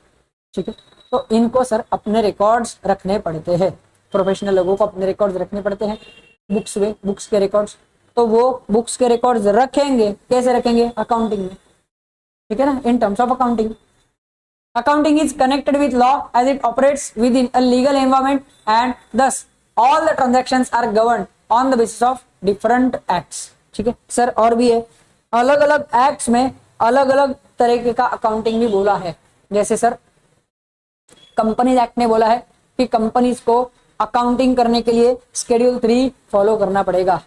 ठीक है, तो इनको सर अपने रिकॉर्ड्स रखने पड़ते हैं. प्रोफेशनल लोगों को अपने रिकॉर्ड्स रखने पड़ते हैं बुक्स में, बुक्स के रिकॉर्ड्स. तो वो बुक्स के रिकॉर्ड्स रखेंगे, कैसे रखेंगे? अकाउंटिंग में. ठीक है ना, in terms of accounting. Accounting is connected with law as it operates within a legal environment and thus all the transactions are governed on the basis of different acts. ठीक है sir, और भी है, अलग अलग acts में अलग अलग तरीके का अकाउंटिंग भी बोला है. जैसे सर कंपनीज एक्ट ने बोला है कि कंपनीज को अकाउंटिंग करने के लिए शेड्यूल 3 फॉलो करना पड़ेगा.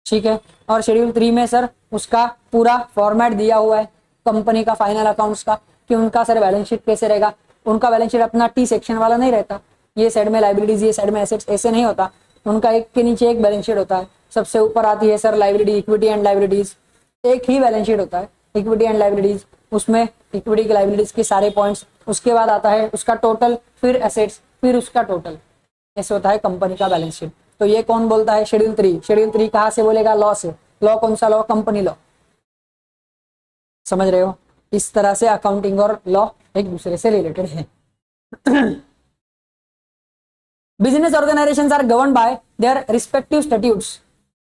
ठीक है, और शेड्यूल 3 में सर उसका पूरा फॉर्मेट दिया हुआ है कंपनी का फाइनल अकाउंट्स का, कि उनका सर बैलेंस शीट कैसे रहेगा. उनका बैलेंस शीट अपना टी सेक्शन वाला नहीं रहता, ये साइड में लाइबिलिटीज, ये साइड में एसेट्स, ऐसे नहीं होता. उनका एक के नीचे एक बैलेंस शीट होता है. सबसे ऊपर आती है sir liability, equity and liabilities. एक ही बैलेंस शीट होता है, इक्विटी एंड लाइबिलिटीज. उसमें इक्विटी की लाइबिलिटीज के सारे पॉइंट्स, उसके बाद आता है उसका टोटल, फिर एसेट्स, फिर उसका टोटल. ऐसे होता है कंपनी का बैलेंस शीट. तो ये कौन बोलता है? शेड्यूल 3. शेड्यूल 3 कहाँ से बोलेगा? लॉ से. लॉ कौन सा लॉ? Company law. समझ रहे हो? इस तरह से अकाउंटिंग और लॉ एक दूसरे से रिलेटेड है. Business organizations are governed by their respective statutes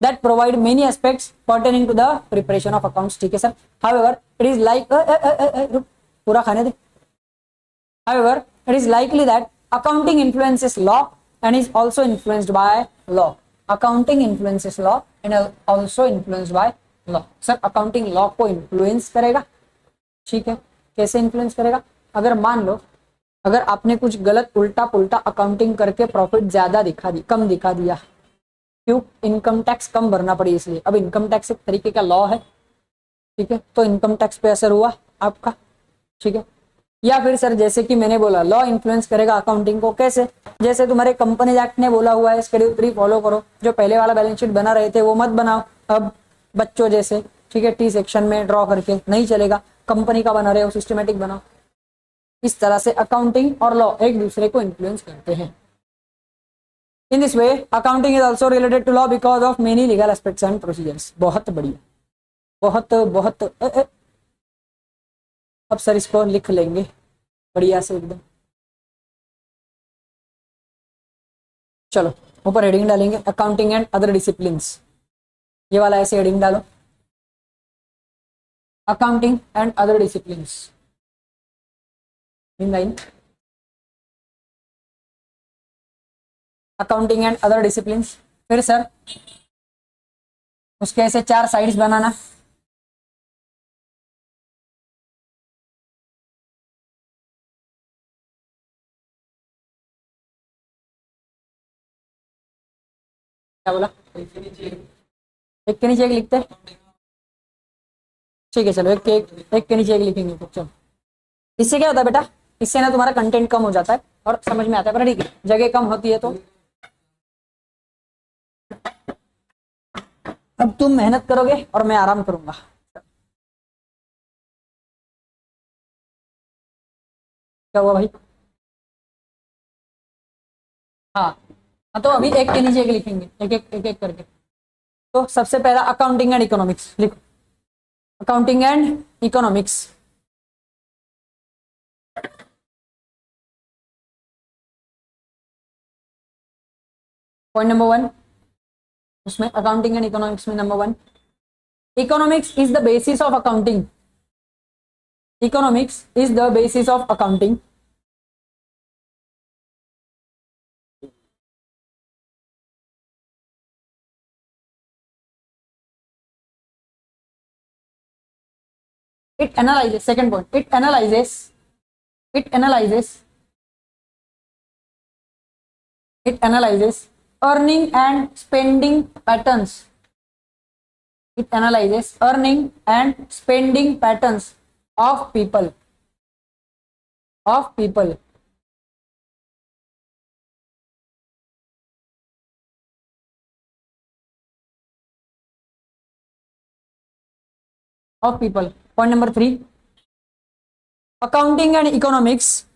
that provide many aspects pertaining to the preparation of accounts. ठीक है sir. However, it is like पूरा खाने दे. However, it is likely that accounting influences law and is also influenced by law. Accounting influences law and also influenced by law. Sir accounting law को influence करेगा. ठीक है, कैसे influence करेगा? अगर मान लो अगर आपने कुछ गलत उल्टा पुल्टा अकाउंटिंग करके प्रॉफिट ज्यादा दिखा दी, कम दिखा दिया, क्यों? इनकम टैक्स कम भरना पड़ी इसलिए. अब इनकम टैक्स एक तरीके का लॉ है. ठीक है, तो इनकम टैक्स पे असर हुआ आपका. ठीक है, या फिर सर जैसे कि मैंने बोला लॉ इन्फ्लुएंस करेगा अकाउंटिंग को. कैसे? जैसे तुम्हारे कंपनी एक्ट ने बोला हुआ है शेड्यूल 3 फॉलो करो, जो पहले वाला बैलेंस शीट बना रहे थे वो मत बनाओ अब बच्चों जैसे. ठीक है, टी सेक्शन में ड्रॉ करके नहीं चलेगा, कंपनी का बना रहे हो सिस्टमेटिक बनाओ. इस तरह से अकाउंटिंग और लॉ एक दूसरे को इन्फ्लुएंस करते हैं. In this way accounting is also related to law because of many legal aspects and procedures. बहुत बढ़िया, बहुत बहुत अब सर इसको लिख लेंगे बढ़िया से एकदम. चलो ऊपर हेडिंग डालेंगे अकाउंटिंग एंड अदर डिसिप्लिन्स. ये वाला ऐसे हेडिंग डालो, accounting and other disciplines in line. Accounting and other disciplines. फिर सर उसके ऐसे 4 साइड्स बनाना. क्या बोला? एक के नीचे एक लिखते हैं, ठीक है चलो एक के नीचे एक लिखेंगे तो चलो। इससे क्या होता है बेटा, इससे ना तुम्हारा कंटेंट कम हो जाता है और समझ में आता है, पर ठीक है जगह कम होती है तो। अब तुम मेहनत करोगे और मैं आराम करूंगा। क्या हुआ भाई? हाँ हाँ, तो अभी एक के नीचे एक लिखेंगे, एक एक करके। तो सबसे पहला अकाउंटिंग एंड इकोनॉमिक्स लिखो, accounting and economics. Point number 1 उसमें, अकाउंटिंग एंड इकोनॉमिक्स में number 1, economics is the basis of accounting. Economics is the basis of accounting. It analyzes, second point, it analyzes earning and spending patterns. It analyzes earning and spending patterns of people. Of people. Of people. Point number 3. Accounting and economics.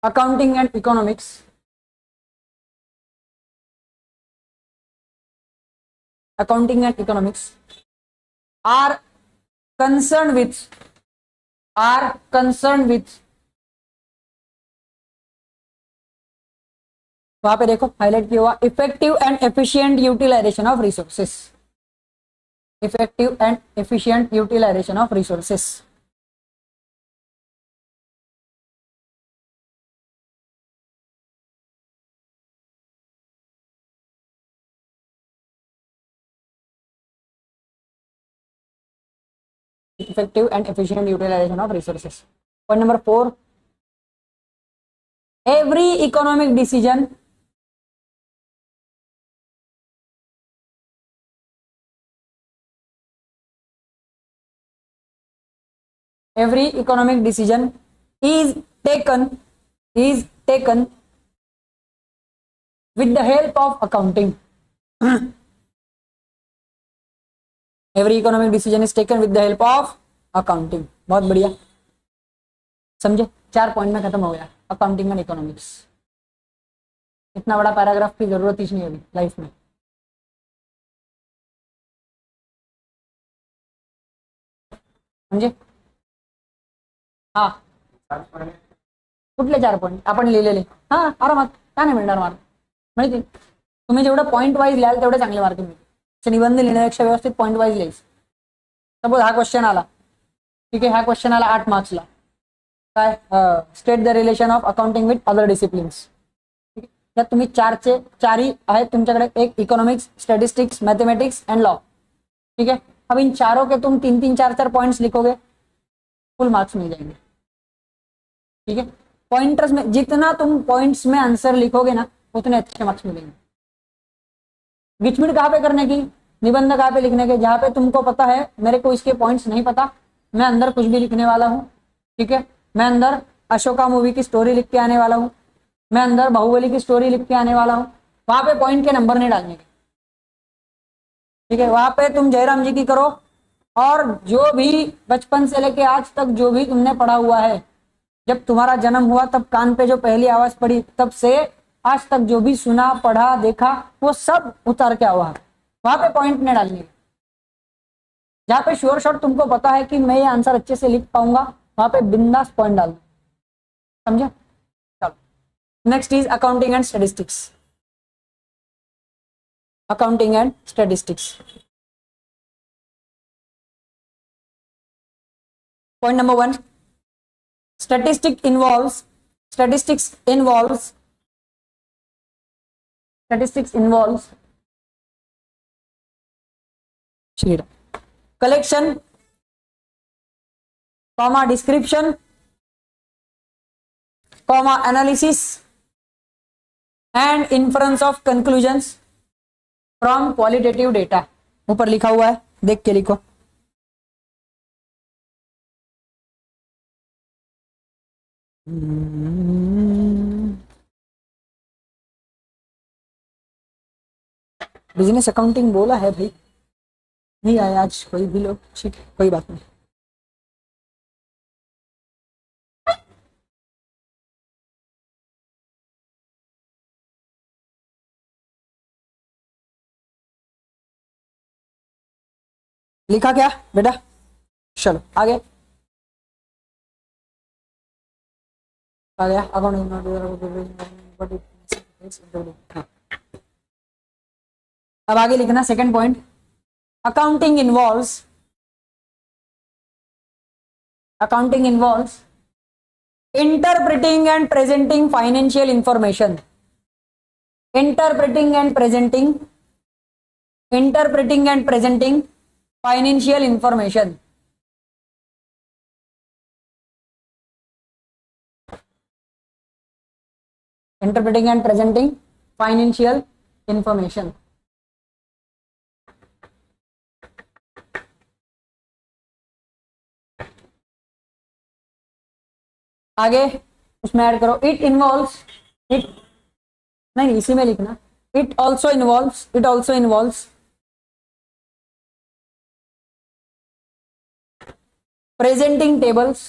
Accounting and economics. Accounting and economics are concerned with वहां पे देखो highlight किया हुआ, effective and efficient utilisation of resources. Effective and efficient utilisation of resources. Effective and efficient utilization of resources. Point number 4, every economic decision is taken with the help of accounting. Every economic decision is taken with the help of accounting. बहुत बढ़िया, समझे? 4 point में खत्म हो गया accounting and economics. इतना बड़ा paragraph की जरूरत ही नहीं होगी लाइफ में, समझे? हाँ कुठले 4 पॉइंट आपण लिहिलेले? हा आरामात, काय नाही मिळणार मार्क माहिती? तुम्ही जेवढं पॉइंट वाईज लिहाल तेवढे चांगले मार्क मिळतील। निबंध लिहिण्यापेक्षा व्यवस्थित पॉइंट वाईज लिहायचं। सपोज हा क्वेश्चन आला, ठीक आहे, हा क्वेश्चन आला 8 मार्क्सला, काय state the relation of accounting with other disciplines. ठीक आहे, त्यात तुम्ही 4ही आहेत तुमच्याकडे, एक economics, statistics, mathematics and law. ठीक है, अब इन चारों के तुम 3-3, 4-4 पॉइंट्स लिखोगे, फुल मार्क्स मिल जाएंगे। ठीक है, पॉइंटर्स में जितना तुम पॉइंट्स में आंसर लिखोगे ना उतने अच्छे मार्क्स मिलेंगे। गिचमिट कहाँ पे करने की, निबंध कहाँ पे लिखने के, जहाँ पे तुमको पता है मेरे को इसके पॉइंट्स नहीं पता, मैं अंदर कुछ भी लिखने वाला हूँ। ठीक है, मैं अंदर अशोका मूवी की स्टोरी लिख के आने वाला हूँ, मैं अंदर बाहुबली की स्टोरी लिख के आने वाला हूँ, वहां पे पॉइंट के नंबर नहीं डालने के। ठीक है, वहां पे तुम जयराम जी की करो, और जो भी बचपन से लेके आज तक जो भी तुमने पढ़ा हुआ है, जब तुम्हारा जन्म हुआ तब कान पे जो पहली आवाज पड़ी तब से आज तक जो भी सुना, पढ़ा, देखा, वो सब उतार के हुआ, वहां पे पॉइंट नहीं डालने। जहाँ पे श्योर शॉट तुमको पता है कि मैं ये आंसर अच्छे से लिख पाऊंगा, वहां पे बिंदास पॉइंट डाल दो, समझे? चलो, next is accounting and statistics. Accounting and statistics, point number 1, statistics involves collection, comma description, comma analysis and inference of conclusions, from qualitative data, ऊपर लिखा हुआ है, देख के लिखो। बिजनेस अकाउंटिंग बोला है भाई, नहीं आया आज कोई भी लोग, ठीक है कोई बात नहीं। लिखा क्या बेटा? चलो आगे आ गया अकाउंटिंग। अब आगे लिखना second point, accounting involves interpreting and presenting financial information, interpreting and presenting financial information, interpreting and presenting financial information। आगे उसमें ऐड करो, इट इन्वॉल्व्स, इट नहीं इसी में लिखना, it also involves presenting tables,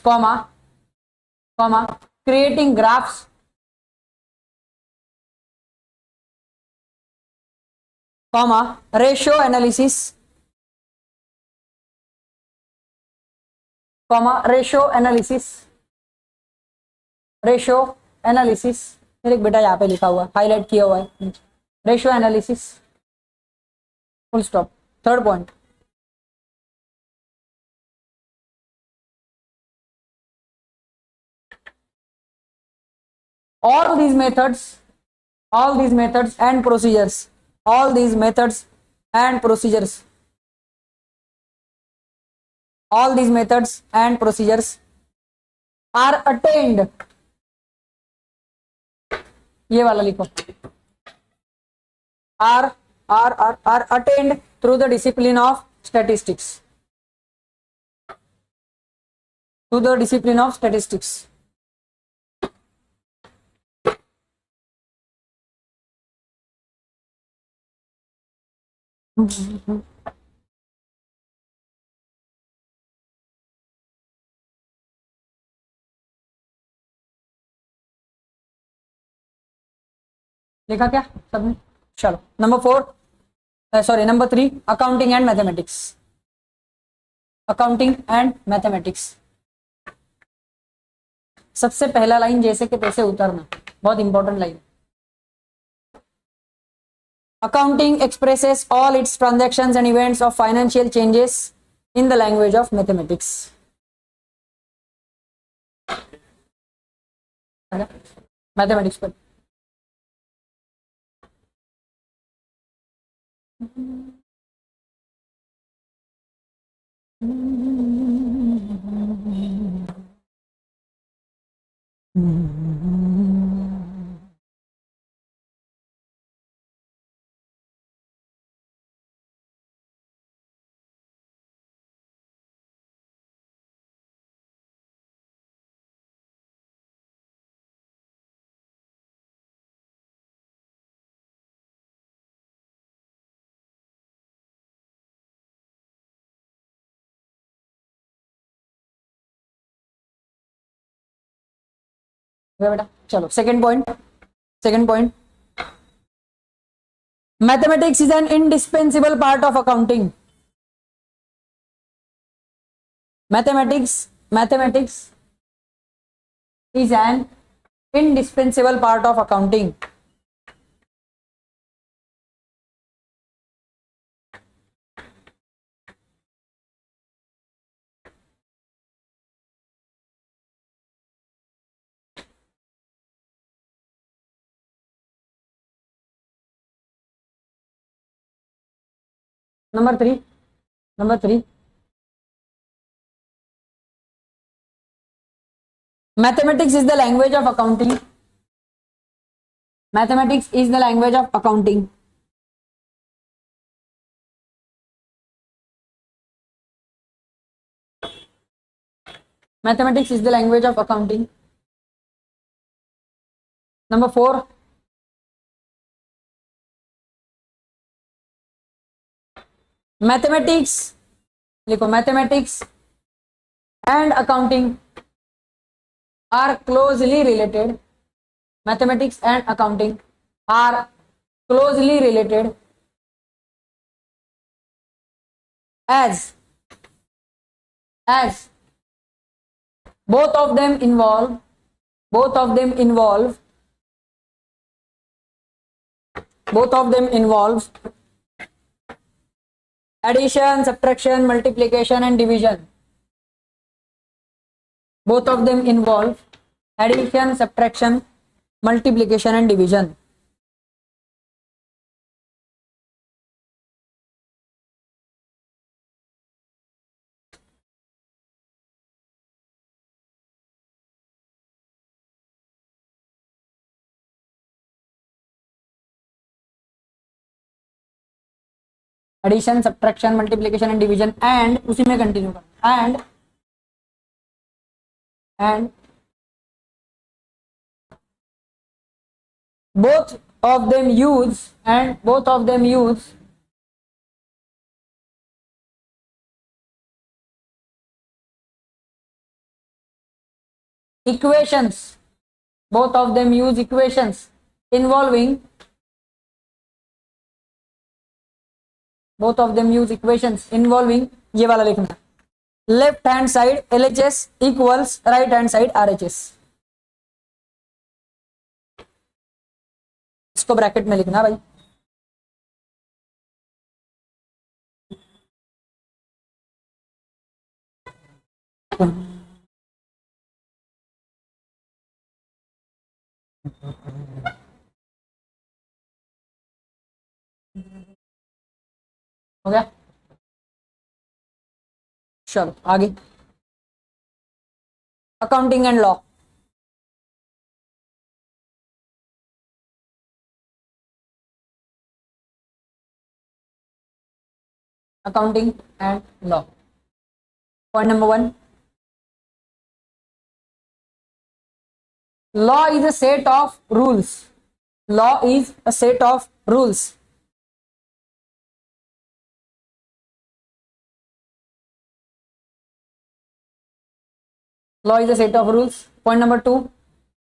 comma creating graphs, comma ratio analysis, एक बेटा यहाँ पे लिखा हुआ है, हाईलाइट किया हुआ है, ratio analysis, full stop. Third point, all these methods and procedures are attained, ये वाला लिखो, are attained through the discipline of statistics, लिखा क्या सबने? चलो नंबर 3, अकाउंटिंग एंड मैथमेटिक्स। सबसे पहला लाइन जैसे कि तैसे उतरना, बहुत important line. Accounting expresses all it's transactions and events of financial changes in the language of mathematics. Mathematics पर बेटा चलो second point, mathematics is an indispensable part of accounting. Mathematics is an indispensable part of accounting. Number three, mathematics is the language of accounting. Mathematics is the language of accounting. Mathematics is the language of accounting. Number 4. Mathematics, लिखो, mathematics and accounting are closely related. Mathematics and accounting are closely related as both of them involve addition, subtraction, multiplication and division. Both of them involve addition, subtraction, multiplication and division. Addition, subtraction, multiplication and division, and उसी में continue करना, and both of them use equations. Both of them use equations involving ये वाला लिखना, left hand side LHS equals right hand side RHS. इसको bracket में लिखना भाई. हो गया, चलो आगे. Accounting and law. Accounting and law. Point number 1. Law is a set of rules. Law is a set of rules. Law is a set of rules. Point number 2.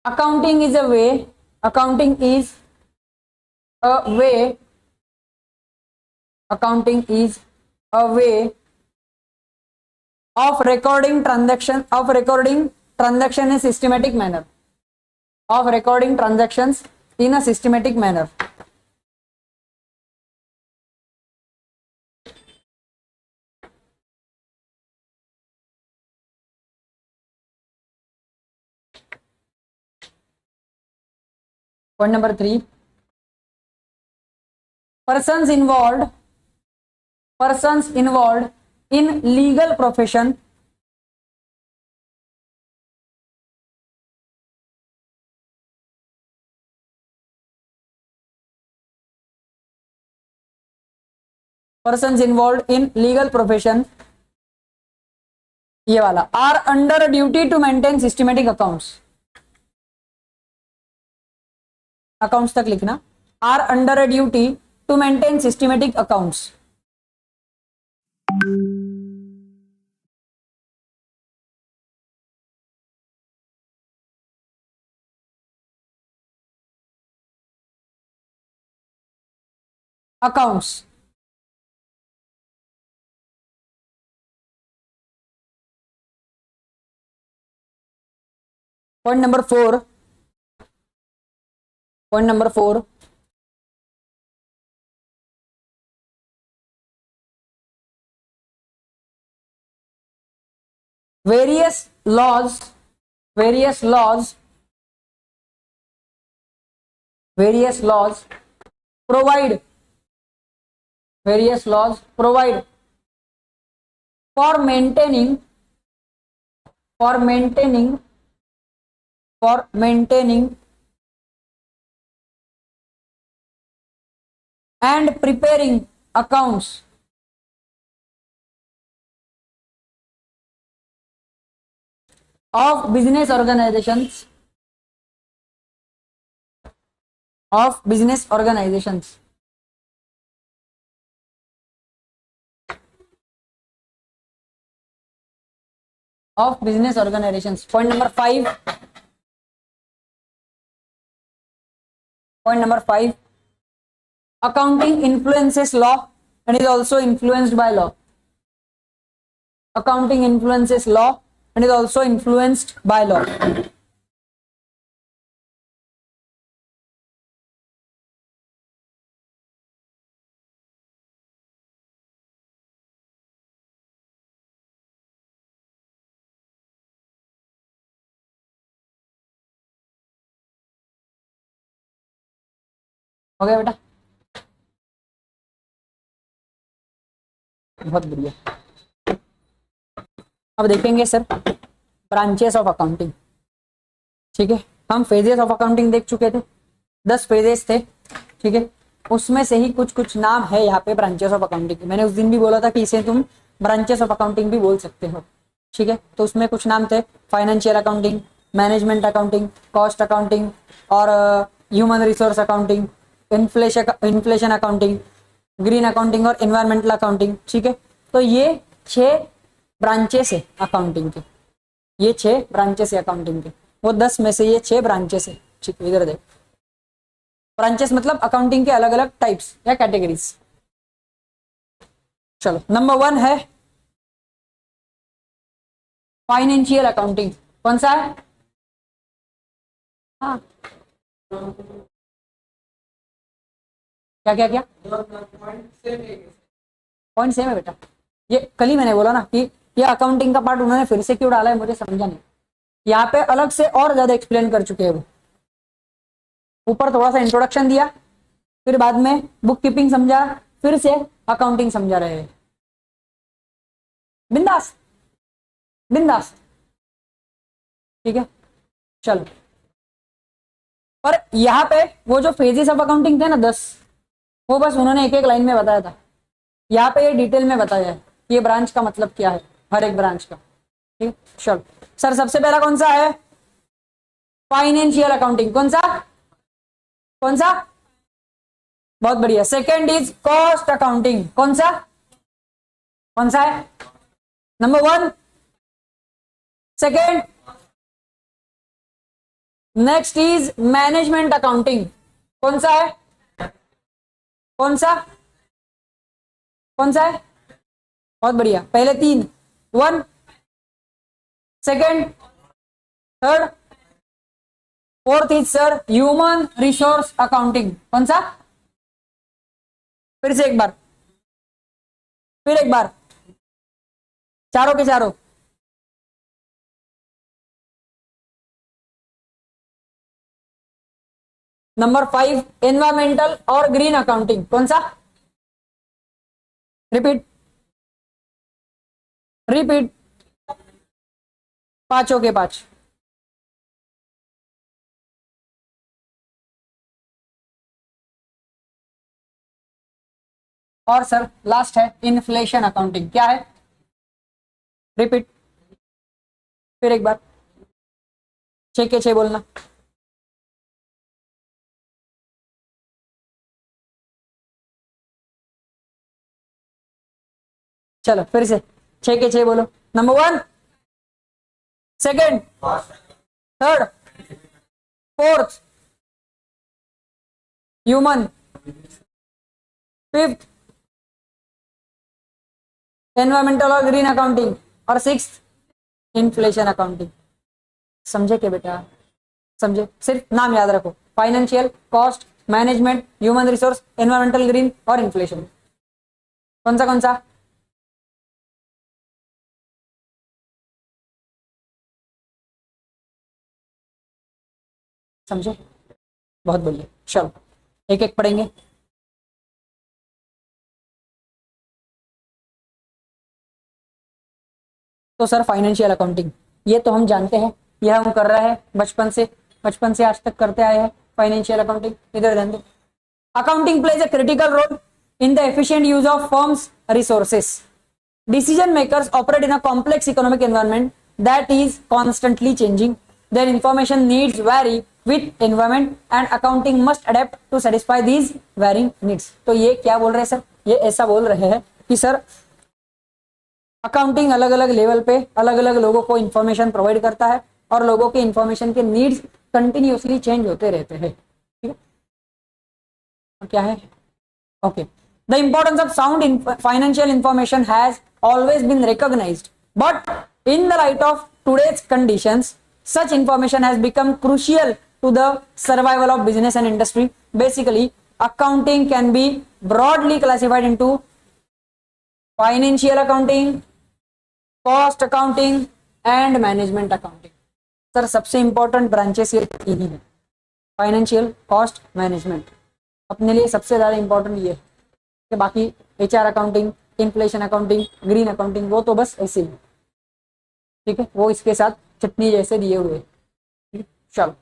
Accounting is a way of recording transaction in a systematic manner. Point number 3. Persons involved in legal profession ये वाला are under a duty to maintain systematic accounts. Accounts तक लिखना, are under a duty to maintain systematic accounts. Accounts. Point number 4. Various laws provide for maintaining and preparing accounts of business organizations of business organizations of business organizations. Point number 5. Point number 5. Accounting influences law and is also influenced by law. Accounting influences law and is also influenced by law. हो गया बेटा? बहुत बढ़िया. अब देखेंगे sir branches of accounting. ठीक है, हम फेजेस ऑफ अकाउंटिंग देख चुके थे, 10 फेजेस थे. ठीक है, उसमें से ही कुछ कुछ नाम है यहाँ पे ब्रांचेस ऑफ अकाउंटिंग. मैंने उस दिन भी बोला था कि इसे तुम ब्रांचेस ऑफ अकाउंटिंग भी बोल सकते हो. ठीक है, तो उसमें कुछ नाम थे financial accounting, management accounting, cost accounting और human resource accounting, inflation accounting, green accounting और एनवायरमेंटल अकाउंटिंग. ठीक है, तो ये 6 ब्रांचेस है अकाउंटिंग के. ये 6 ब्रांचेस है अकाउंटिंग के. वो 10 में से ये 6 ब्रांचेस है. ठीक है, इधर देख, ब्रांचेस मतलब अकाउंटिंग के अलग अलग टाइप्स या कैटेगरीज. चलो, नंबर 1 है फाइनेंशियल अकाउंटिंग. कौन सा है? हाँ, क्या क्या क्या पॉइंट सेम है बेटा. ये कल ही मैंने बोला ना कि ये अकाउंटिंग का पार्ट उन्होंने फिर से क्यों डाला है मुझे समझा नहीं. यहाँ पे अलग से और ज्यादा एक्सप्लेन कर चुके हैं वो. ऊपर थोड़ा सा इंट्रोडक्शन दिया, फिर बाद में बुक कीपिंग समझा, फिर से अकाउंटिंग समझा रहे हैं. बिंदास बिंदास. ठीक है, चलो. पर यहाँ पे वो जो फेजेस ऑफ अकाउंटिंग थे ना 10, वो बस उन्होंने एक एक लाइन में बताया था. यहाँ पे ये डिटेल में बताया है ये ब्रांच का मतलब क्या है, हर एक ब्रांच का. ठीक है, चलो सर. सबसे पहला कौन सा है? Financial accounting. कौन सा? कौन सा? बहुत बढ़िया. Second is cost accounting. कौन सा? कौन सा है? Number 1. Second, next is management accounting. कौन सा है? कौन सा? कौन सा है? बहुत बढ़िया. पहले 3, 1, second, third, fourth is sir human resource accounting. कौन सा? फिर से एक बार, फिर एक बार, चारों के चारों. नंबर 5 एनवायरमेंटल और ग्रीन अकाउंटिंग. कौन सा? Repeat repeat. 5 के 5. और सर लास्ट है इन्फ्लेशन अकाउंटिंग. क्या है? रिपीट, फिर एक बार. 6 के 6 बोलना. चलो फिर से 6 के 6 बोलो. Number 1, second, third, fourth human, fifth environmental और ग्रीन अकाउंटिंग और 6th इन्फ्लेशन अकाउंटिंग. समझे क्या बेटा? समझे? सिर्फ नाम याद रखो, financial, cost, management, human resource, environmental, green और इन्फ्लेशन. कौन सा कौन सा? समझे? बहुत बढ़िया. चलो एक एक पढ़ेंगे. तो सर फाइनेंशियल अकाउंटिंग ये तो हम जानते हैं, यह हम कर रहे हैं बचपन से आज तक करते आए हैं फाइनेंशियल अकाउंटिंग. इधर ध्यान दो. Accounting plays a critical role in the efficient use of firms' resources. Decision makers operate in a complex economic environment that is constantly changing. Their information needs vary with environment and accounting must adapt to satisfy these varying needs. तो ये क्या बोल रहे हैं sir? ये ऐसा बोल रहे हैं कि सर अकाउंटिंग अलग अलग लेवल पे अलग अलग लोगों को इंफॉर्मेशन प्रोवाइड करता है और लोगों के इंफॉर्मेशन के नीड्स कंटिन्यूअसली चेंज होते रहते हैं. ठीक है, क्या है? Okay. The importance of sound financial information has always been recognized, but in the light of today's conditions, such information has become crucial to the survival of business and industry. Basically, accounting can be broadly classified into financial accounting, cost accounting and management accounting. Sir सबसे important branches ये यही है, financial, cost, management. अपने लिए सबसे ज्यादा important ये है. बाकी HR accounting, inflation accounting, green accounting वो तो बस ऐसे ही. ठीक है, वो इसके साथ चटनी जैसे दिए हुए. चलो,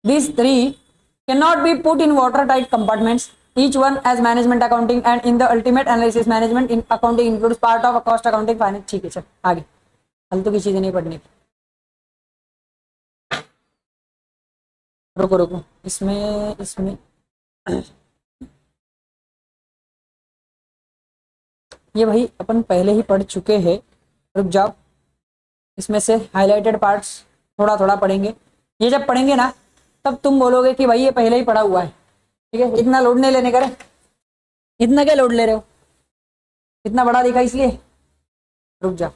these three cannot be put in watertight compartments, each one as management accounting, and in the ultimate analysis management in accounting includes part of a cost accounting, finance. ठीक है, चल आगे, फालतू की चीजें नहीं पढ़नी. रुको रुको, इसमें ये भाई अपन पहले ही पढ़ चुके हैं. रुक जाओ, इसमें से हाइलाइटेड पार्ट्स थोड़ा थोड़ा पढ़ेंगे. ये जब पढ़ेंगे ना तब तुम बोलोगे कि भाई ये पहले ही पढ़ा हुआ है. ठीक है, इतना लोड नहीं लेने का रे. इतना क्या लोड ले रहे हो? इतना बड़ा दिखा इसलिए. रुक जाओ,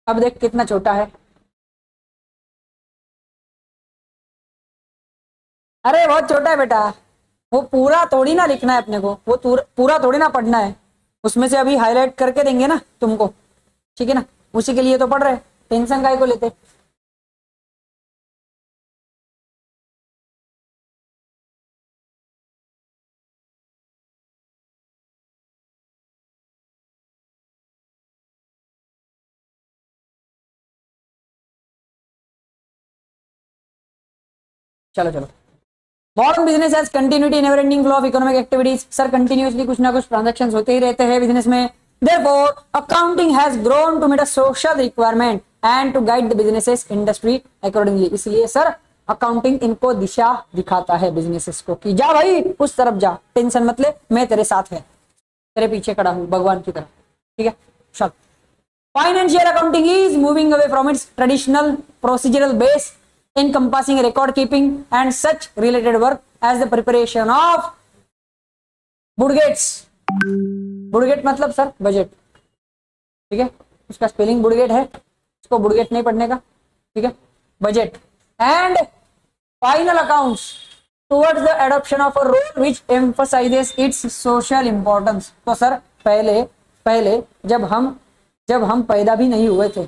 अब देख कितना छोटा है. अरे बहुत छोटा है बेटा, वो पूरा थोड़ी ना लिखना है अपने को, वो पूरा थोड़ी ना पढ़ना है. उसमें से अभी हाईलाइट करके देंगे ना तुमको. ठीक है ना, उसी के लिए तो पढ़ रहे. टेंशन काहे को लेते. चलो चलो. Modern business has continuity, never ending flow of economic activities. Sir continuously कुछ ना कुछ ट्रांजैक्शंस होते ही रहते हैं बिजनेस में. Therefore, accounting has grown to meet a social requirement and to guide the businesses industry accordingly. इसलिए सर अकाउंटिंग इनको दिशा दिखाता है बिजनेसेस को कि जा भाई उस तरफ जा, टेंशन मत ले, मैं तेरे साथ है, तेरे पीछे खड़ा हूं भगवान की तरह. ठीक है, चल. Financial accounting is moving away from its traditional procedural base encompassing record keeping and such related work as the preparation of budgets. बुडगेट मतलब सर बजट. ठीक है, उसका स्पेलिंग बुडगेट है, उसको बुडगेट नहीं पढ़ने का. ठीक है, budget and final accounts towards the adoption of a role which emphasises its social importance. तो सर पहले जब हम पैदा भी नहीं हुए थे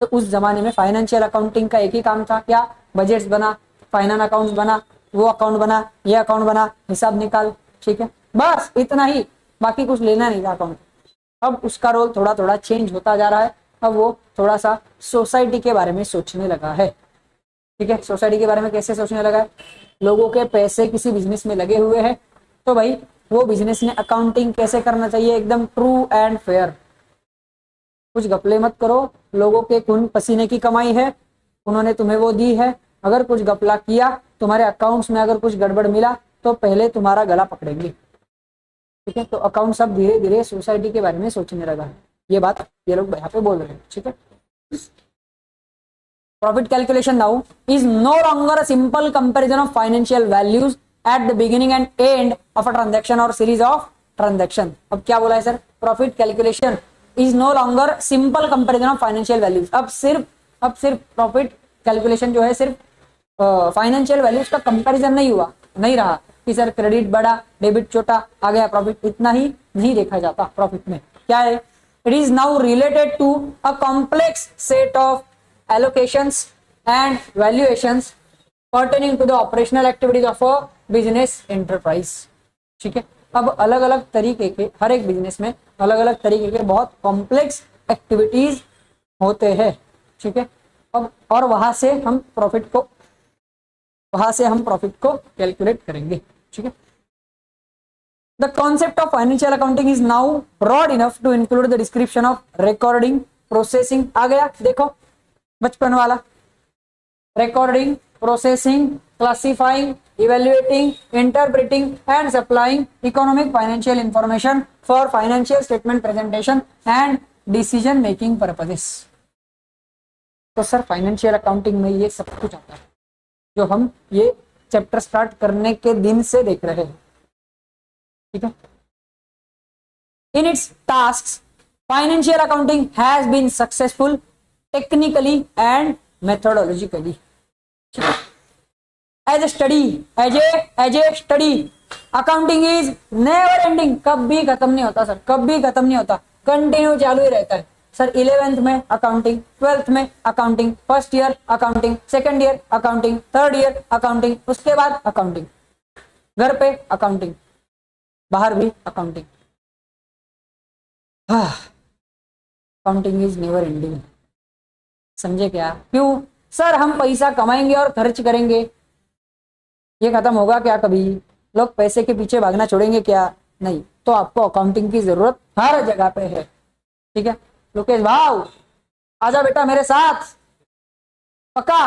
तो उस जमाने में फाइनेंशियल अकाउंटिंग का एक ही काम था, क्या? बजट्स बना, फाइनेंस अकाउंट्स बना, वो अकाउंट बना, ये अकाउंट बना, हिसाब निकाल. ठीक है, बस इतना ही, बाकी कुछ लेना नहीं था अकाउंट. अब उसका रोल थोड़ा थोड़ा चेंज होता जा रहा है. अब वो थोड़ा सा सोसाइटी के बारे में सोचने लगा है. ठीक है, सोसाइटी के बारे में कैसे सोचने लगा है? लोगों के पैसे किसी बिजनेस में लगे हुए हैं तो भाई वो बिजनेस में अकाउंटिंग कैसे करना चाहिए, एकदम ट्रू एंड फेयर. कुछ घपले मत करो, लोगों के खून पसीने की कमाई है, उन्होंने तुम्हें वो दी है. अगर कुछ घपला किया, तुम्हारे अकाउंट्स में अगर कुछ गड़बड़ मिला तो पहले तुम्हारा गला पकड़ेंगे. ठीक है, तो अकाउंट सब धीरे धीरे सोसाइटी के बारे में सोचने लगा है. ये बात ये लोग यहाँ पे बोल रहे हैं. ठीक है, profit calculation now is no longer a simple comparison of financial values at the beginning and end of a transaction or series of transaction. अब क्या बोला है sir? Profit calculation is no longer simple comparison of financial values. अब सिर्फ profit calculation जो है सिर्फ financial values का कंपैरिजन नहीं रहा कि सर क्रेडिट बड़ा, डेबिट छोटा, आ गया प्रॉफिट. इतना ही नहीं देखा जाता प्रॉफिट में. क्या है? It is now related to a complex set of allocations and valuations pertaining to the operational activities of a business enterprise. ठीक है, अब अलग अलग तरीके के, हर एक बिजनेस में अलग अलग तरीके के बहुत कॉम्प्लेक्स एक्टिविटीज होते हैं, ठीक है। अब और वहां से हम प्रॉफिट को कैलकुलेट करेंगे, ठीक है। The concept of financial accounting is now broad enough to include the description of recording, processing, आ गया देखो बचपन वाला, recording, processing, classifying, evaluating, interpreting and supplying economic financial information for financial statement presentation and decision making purposes। तो sir financial accounting में ये सब कुछ आता है जो हम ये चैप्टर स्टार्ट करने के दिन से देख रहे हैं, ठीक है। In its tasks, financial accounting has been successful technically and methodologically. As a study, accounting is never ending. कभी खत्म नहीं होता सर, कभी खत्म नहीं होता, कंटिन्यू चालू ही रहता है सर। 11th में अकाउंटिंग, 12th में accounting, first year accounting, second year accounting, third year accounting, उसके बाद अकाउंटिंग, घर पे अकाउंटिंग, बाहर भी accounting. Accounting is never ending, समझे क्या? क्यों सर? हम पैसा कमाएंगे और खर्च करेंगे, ये खत्म होगा क्या कभी? लोग पैसे के पीछे भागना छोड़ेंगे क्या? नहीं। तो आपको अकाउंटिंग की जरूरत हर जगह पे है, ठीक है। लोकेश भाव आजा बेटा मेरे साथ, पक्का?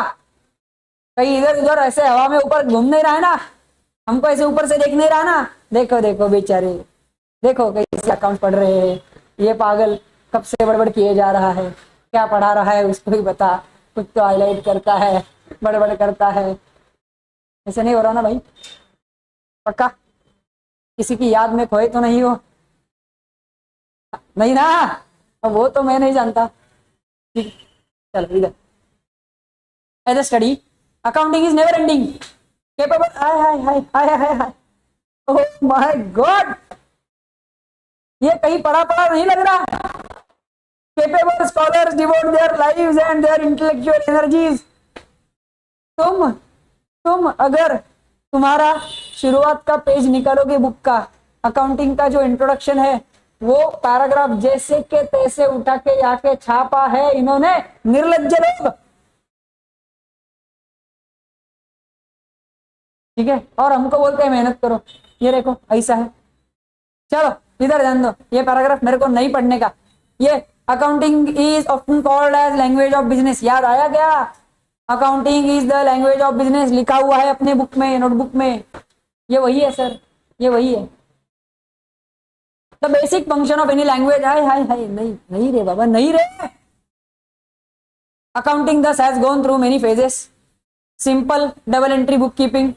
कहीं इधर उधर ऐसे हवा में ऊपर घूम नहीं रहा है ना, हमको ऐसे ऊपर से देख नहीं रहा ना। देखो देखो बेचारे, देखो कैसे अकाउंट पढ़ रहे हैं, ये पागल कब से बड़बड़ किए जा रहा है, क्या पढ़ा रहा है उसको ही बता, कुछ तो हाईलाइट करता है, बड़बड़ करता है। ऐसे नहीं हो रहा ना भाई? पक्का? किसी की याद में खोए तो नहीं हो? नहीं ना? अब वो तो मैं नहीं जानता। चलो इधर, as a study accounting is never ending capable, हाय ओह माय गॉड, ये कहीं पढ़ा पढ़ा नहीं लग रहा। Capable scholars devote their lives and their intellectual energies। तुम अगर तुम्हारा शुरुआत का पेज निकालोगे बुक का, अकाउंटिंग का जो इंट्रोडक्शन है वो पैराग्राफ जैसे के तैसे उठा के आके छापा है इन्होंने, निर्लज्ज लोग, ठीक है। और हमको बोलते हैं मेहनत करो, ये देखो ऐसा है। चलो इधर ध्यान दो, ये पैराग्राफ मेरे को नहीं पढ़ने का। ये accounting is often called as language of business, याद आया क्या? Accounting is the language of business लिखा हुआ है अपने बुक में, नोटबुक में। ये वही है सर, ये वही है। The basic function of any language, हाय नहीं रे बाबा, नहीं रे। Accounting thus has gone through many phases: simple double entry bookkeeping,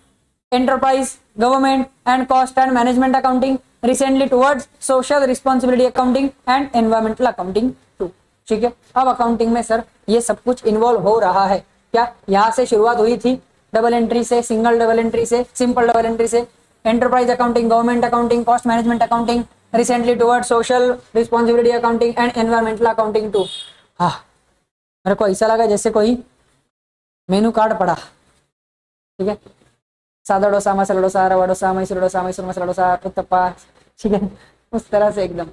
enterprise, government and cost and management accounting, recently towards social responsibility accounting and environmental accounting too, ठीक है। अब accounting में सर ये सब कुछ इन्वॉल्व हो रहा है क्या? यहाँ से शुरुआत हुई थी डबल एंट्री से, सिंगल डबल एंट्री से, सिंपल डबल एंट्री से, enterprise accounting, government accounting, cost management accounting, recently towards social responsibility accounting and environmental accounting too. हाँ, मेरे को ऐसा लगा जैसे कोई मेनू कार्ड पड़ा, ठीक है। सादा डोसा, मसाला डोसा, रवा डोसा, मैसूर डोसा, मैसूर मसाला डोसा, उत्तप्पा, ठीक है। उस तरह से एकदम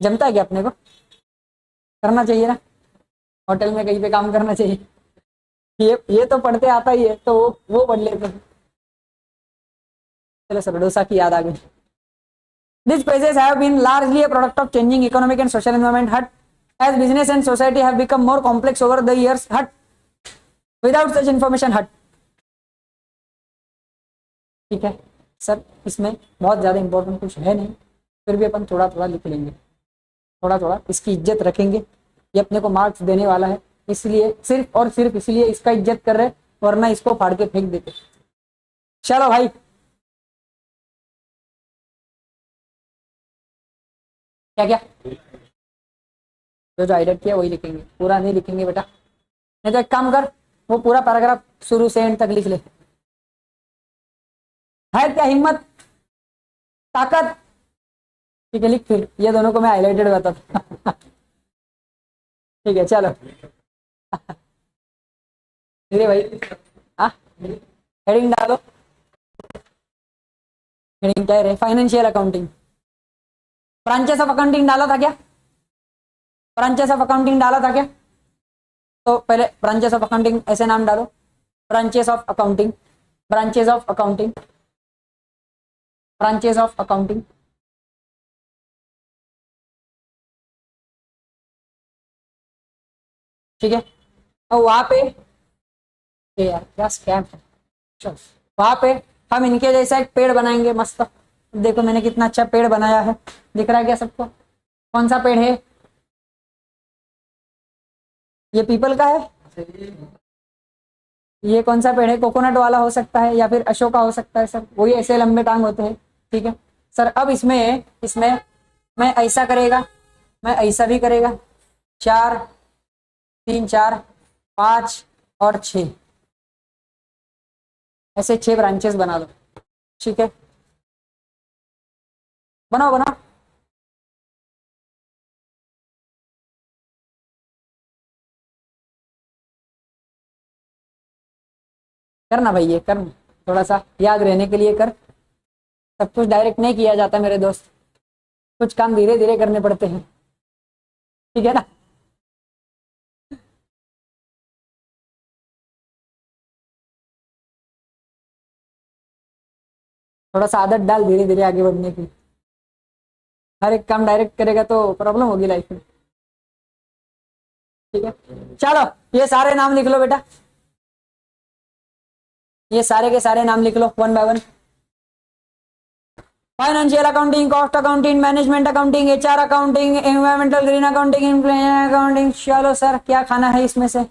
जमता है क्या? अपने को करना चाहिए ना, होटल में कहीं पे काम करना चाहिए। ये तो पढ़ते आता ही है, तो वो पढ़ लेते हैं। चलो सर, डोसा की याद आ गई। These phases have been largely a product of changing economic and social environment, hut, as business and society have become more complex over the years, hut, without such information, hut, ठीक है sir. इसमें बहुत ज्यादा important कुछ है नहीं, फिर भी अपन थोड़ा थोड़ा लिख लेंगे, थोड़ा थोड़ा इसकी इज्जत रखेंगे। ये अपने को मार्क्स देने वाला है, इसलिए सिर्फ और सिर्फ इसलिए इसका इज्जत कर रहे, वरना इसको फाड़ के फेंक देते। चलो भाई, क्या क्या जो हाईलाइट किया वही लिखेंगे, पूरा नहीं लिखेंगे बेटा। नहीं तो एक काम कर, वो पूरा पैराग्राफ शुरू से एंड तक लिख ले। है क्या हिम्मत, ताकत? ठीक है लिख, फिर ये दोनों को मैं हाईलाइटेड बताता था। ठीक है चलो। धीरे भाई, हाँ हेडिंग डालो, हेडिंग क्या है? Financial accounting. Branches of accounting डाला था क्या? ब्रांचेस ऑफ अकाउंटिंग डाला था क्या? तो पहले ब्रांचेस ऑफ अकाउंटिंग ऐसे नाम डालो, branches of accounting, branches of accounting, branches of accounting. ठीक है, और वहां पे ये यार क्या स्कैम है। चलो वहां पे हम इनके जैसा एक पेड़ बनाएंगे मस्त। देखो मैंने कितना अच्छा पेड़ बनाया है, दिख रहा है क्या सबको? कौन सा पेड़ है? ये पीपल का है। ये कौन सा पेड़ है? कोकोनट वाला हो सकता है या फिर अशोका हो सकता है सर, वही ऐसे लंबे टांग होते हैं। ठीक है सर, अब इसमें इसमें मैं ऐसा करेगा, मैं ऐसा भी करेगा, 4 3 4 5 और 6, ऐसे 6 ब्रांचेस बना लो। ठीक है, बनाओ बनाओ। करना भाई, ये कर, थोड़ा सा याद रहने के लिए कर। सब कुछ डायरेक्ट नहीं किया जाता मेरे दोस्त, कुछ काम धीरे धीरे करने पड़ते हैं। ठीक है ना? थोड़ा सा आदत डाल धीरे धीरे आगे बढ़ने की। हर एक काम डायरेक्ट करेगा तो प्रॉब्लम होगी लाइफ में। ठीक है, चलो ये सारे नाम लिख लो बेटा, ये सारे के सारे नाम लिख लो one by one. Financial accounting, cost accounting, management accounting, HR accounting, environmental green accounting, influence accounting. चलो सर क्या खाना है इसमें से?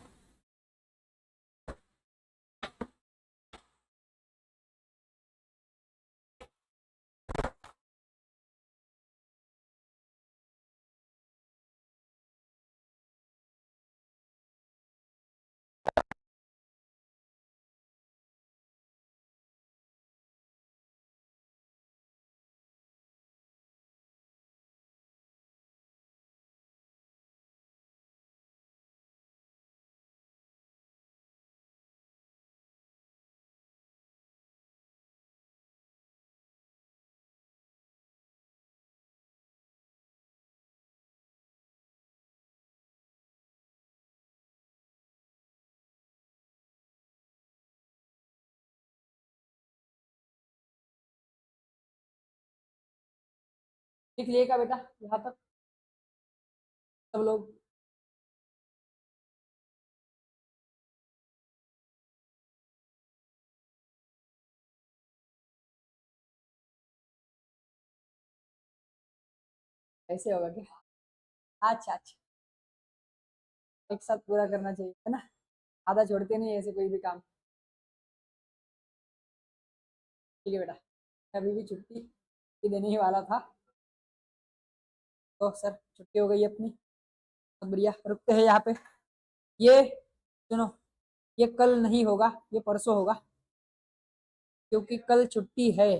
लिख लिएगा बेटा यहाँ तक सब लोग? ऐसे होगा क्या? अच्छा अच्छा, एक साथ पूरा करना चाहिए है ना, आधा छोड़ते नहीं ऐसे कोई भी काम। ठीक है बेटा, अभी भी छुट्टी ही देने ही वाला था, तो सर छुट्टी हो गई अपनी। तो बढ़िया, रुकते हैं यहाँ पे। ये सुनो, ये कल नहीं होगा, ये परसों होगा, क्योंकि कल छुट्टी है।